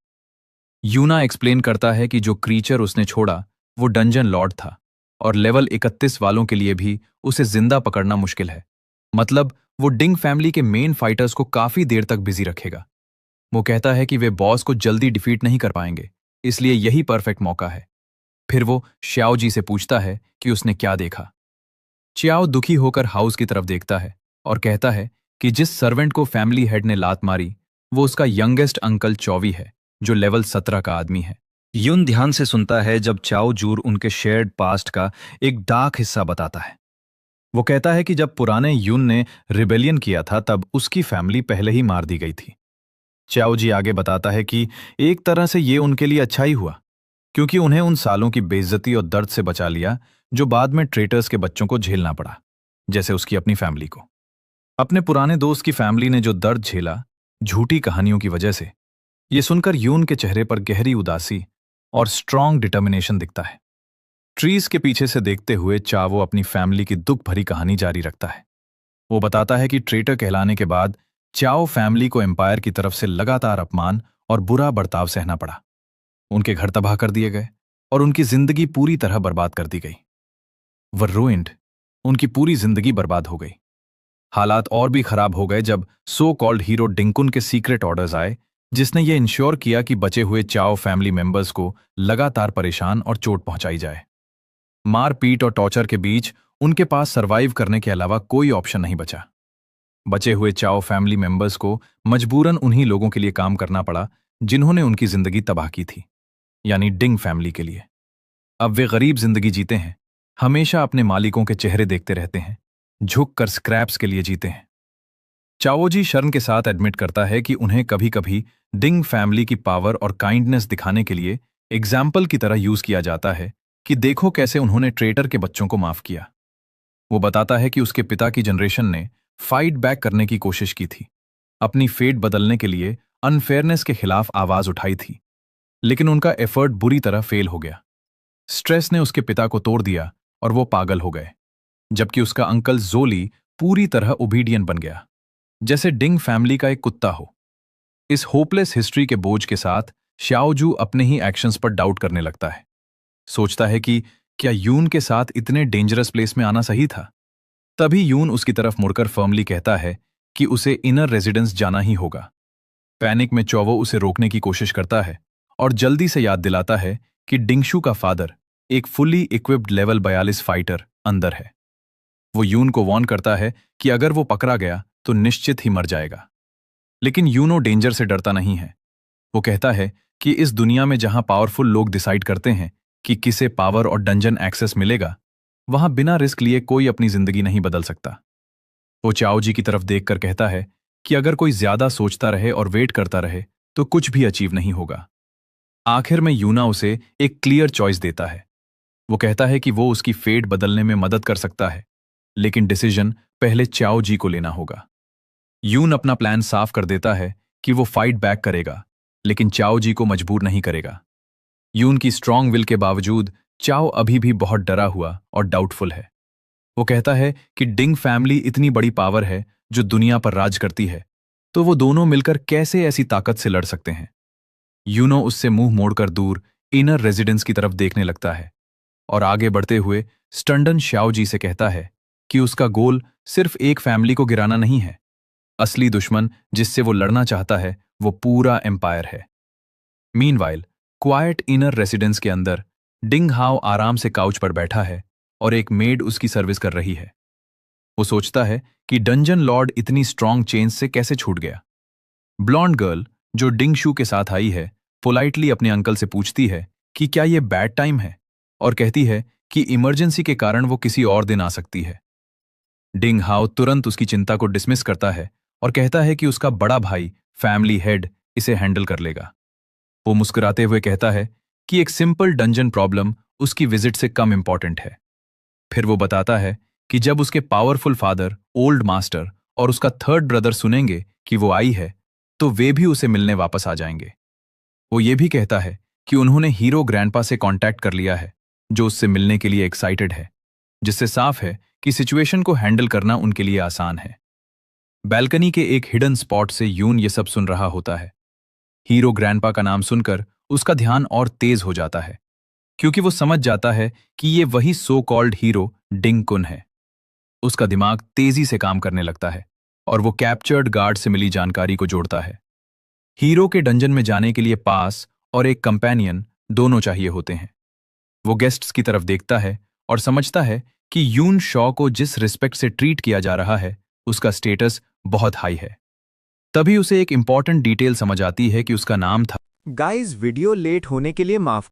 यूना एक्सप्लेन करता है कि जो क्रीचर उसने छोड़ा वो डंजन लॉर्ड था और लेवल 31 वालों के लिए भी उसे जिंदा पकड़ना मुश्किल है। मतलब वो डिंग फैमिली के मेन फाइटर्स को काफी देर तक बिजी रखेगा। वो कहता है कि वे बॉस को जल्दी डिफीट नहीं कर पाएंगे, इसलिए यही परफेक्ट मौका है। फिर वो श्याओ जी से पूछता है कि उसने क्या देखा। च्याओ दुखी होकर हाउस की तरफ देखता है और कहता है कि जिस सर्वेंट को फैमिली हेड ने लात मारी वो उसका यंगेस्ट अंकल चौवी है, जो लेवल 17 का आदमी है। यून ध्यान से सुनता है जब चाओ जूर उनके शेयर्ड पास्ट का एक डार्क हिस्सा बताता है। वो कहता है कि जब पुराने यून ने रिबेलियन किया था तब उसकी फैमिली पहले ही मार दी गई थी। च्याओ जी आगे बताता है कि एक तरह से ये उनके लिए अच्छा ही हुआ, क्योंकि उन्हें उन सालों की बेइज्जती और दर्द से बचा लिया जो बाद में ट्रेटर्स के बच्चों को झेलना पड़ा, जैसे उसकी अपनी फैमिली को। अपने पुराने दोस्त की फैमिली ने जो दर्द झेला झूठी कहानियों की वजह से, ये सुनकर यून के चेहरे पर गहरी उदासी और स्ट्रांग डिटर्मिनेशन दिखता है। ट्रीज के पीछे से देखते हुए चावो अपनी फैमिली की दुख भरी कहानी जारी रखता है। वो बताता है कि ट्रेटर कहलाने के बाद चाओ फैमिली को एम्पायर की तरफ से लगातार अपमान और बुरा बर्ताव सहना पड़ा। उनके घर तबाह कर दिए गए और उनकी जिंदगी पूरी तरह बर्बाद कर दी गई। वर रूइंड, उनकी पूरी जिंदगी बर्बाद हो गई। हालात और भी खराब हो गए जब सो कॉल्ड हीरो डिंकुन के सीक्रेट ऑर्डर्स आए, जिसने ये इंश्योर किया कि बचे हुए चाओ फैमिली मेंबर्स को लगातार परेशान और चोट पहुंचाई जाए। मारपीट और टॉर्चर के बीच उनके पास सरवाइव करने के अलावा कोई ऑप्शन नहीं बचा। बचे हुए चाओ फैमिली मेंबर्स को मजबूरन उन्हीं लोगों के लिए काम करना पड़ा जिन्होंने उनकी जिंदगी तबाह की थी, यानी डिंग फैमिली के लिए। अब वे गरीब जिंदगी जीते हैं, हमेशा अपने मालिकों के चेहरे देखते रहते हैं, झुककर स्क्रैप्स के लिए जीते हैं। चाओ जी शर्म के साथ एडमिट करता है कि उन्हें कभी कभी डिंग फैमिली की पावर और काइंडनेस दिखाने के लिए एग्जाम्पल की तरह यूज किया जाता है कि देखो कैसे उन्होंने ट्रेटर के बच्चों को माफ किया। वो बताता है कि उसके पिता की जनरेशन ने फाइट बैक करने की कोशिश की थी, अपनी फेट बदलने के लिए अनफेयरनेस के खिलाफ आवाज उठाई थी, लेकिन उनका एफर्ट बुरी तरह फेल हो गया। स्ट्रेस ने उसके पिता को तोड़ दिया और वो पागल हो गए, जबकि उसका अंकल जोली पूरी तरह ओबीडियंट बन गया, जैसे डिंग फैमिली का एक कुत्ता हो। इस होपलेस हिस्ट्री के बोझ के साथ श्याओजू अपने ही एक्शंस पर डाउट करने लगता है। सोचता है कि क्या यून के साथ इतने डेंजरस प्लेस में आना सही था। तभी यून उसकी तरफ मुड़कर फर्मली कहता है कि उसे इनर रेजिडेंस जाना ही होगा। पैनिक में चौवो उसे रोकने की कोशिश करता है और जल्दी से याद दिलाता है कि डिंगशू का फादर एक फुली इक्विप्ड लेवल 42 फाइटर अंदर है। वो यून को वार्न करता है कि अगर वो पकड़ा गया तो निश्चित ही मर जाएगा, लेकिन यूनो डेंजर से डरता नहीं है। वो कहता है कि इस दुनिया में जहां पावरफुल लोग डिसाइड करते हैं कि किसे पावर और डंजन एक्सेस मिलेगा, वहां बिना रिस्क लिए कोई अपनी जिंदगी नहीं बदल सकता। वो चाओ जी की तरफ देखकर कहता है कि अगर कोई ज्यादा सोचता रहे और वेट करता रहे तो कुछ भी अचीव नहीं होगा। आखिर में यूना उसे एक क्लियर चॉइस देता है। वो कहता है कि वो उसकी फेट बदलने में मदद कर सकता है, लेकिन डिसीजन पहले चाओ जी को लेना होगा। यून अपना प्लान साफ कर देता है कि वो फाइट बैक करेगा, लेकिन चाओ जी को मजबूर नहीं करेगा। यून की स्ट्रांग विल के बावजूद चाओ अभी भी बहुत डरा हुआ और डाउटफुल है। वो कहता है कि डिंग फैमिली इतनी बड़ी पावर है जो दुनिया पर राज करती है, तो वो दोनों मिलकर कैसे ऐसी ताकत से लड़ सकते हैं। यूनो उससे मुंह मोड़कर दूर इनर रेजिडेंस की तरफ देखने लगता है और आगे बढ़ते हुए स्टंडन श्याओ जी से कहता है कि उसका गोल सिर्फ एक फैमिली को गिराना नहीं है। असली दुश्मन जिससे वो लड़ना चाहता है वो पूरा एम्पायर है। मीनवाइल क्वाइट इनर रेसिडेंस के अंदर डिंग हाओ आराम से काउच पर बैठा है और एक मेड उसकी सर्विस कर रही है। वो सोचता है कि डंजन लॉर्ड इतनी स्ट्रांग चेन से कैसे छूट गया। ब्लॉन्ड गर्ल जो डिंग शू के साथ आई है पोलाइटली अपने अंकल से पूछती है कि क्या ये बैड टाइम है, और कहती है कि इमरजेंसी के कारण वो किसी और दिन आ सकती है। डिंग हाओ तुरंत उसकी चिंता को डिसमिस करता है और कहता है कि उसका बड़ा भाई फैमिली हेड इसे हैंडल कर लेगा। वो मुस्कुराते हुए कहता है कि एक सिंपल डंजन प्रॉब्लम उसकी विजिट से कम इंपॉर्टेंट है। फिर वो बताता है कि जब उसके पावरफुल फादर ओल्ड मास्टर और उसका थर्ड ब्रदर सुनेंगे कि वो आई है तो वे भी उसे मिलने वापस आ जाएंगे। वो ये भी कहता है कि उन्होंने हीरो ग्रैंडपा से कांटेक्ट कर लिया है, जो उससे मिलने के लिए एक्साइटेड है, जिससे साफ है कि सिचुएशन को हैंडल करना उनके लिए आसान है। बैल्कनी के एक हिडन स्पॉट से यून ये सब सुन रहा होता है। हीरो ग्रैंडपा का नाम सुनकर उसका ध्यान और तेज हो जाता है, क्योंकि वो समझ जाता है कि ये वही सो कॉल्ड हीरो डिंग कुन है। उसका दिमाग तेजी से काम करने लगता है और वो कैप्चर्ड गार्ड से मिली जानकारी को जोड़ता है। हीरो के डंजन में जाने के लिए पास और एक कंपेनियन दोनों चाहिए होते हैं। वो गेस्ट्स की तरफ देखता है और समझता है कि यून शॉ को जिस रिस्पेक्ट से ट्रीट किया जा रहा है उसका स्टेटस बहुत हाई है। तभी उसे एक इंपॉर्टेंट डिटेल समझ आती है कि उसका नाम था। गाइस, वीडियो लेट होने के लिए माफ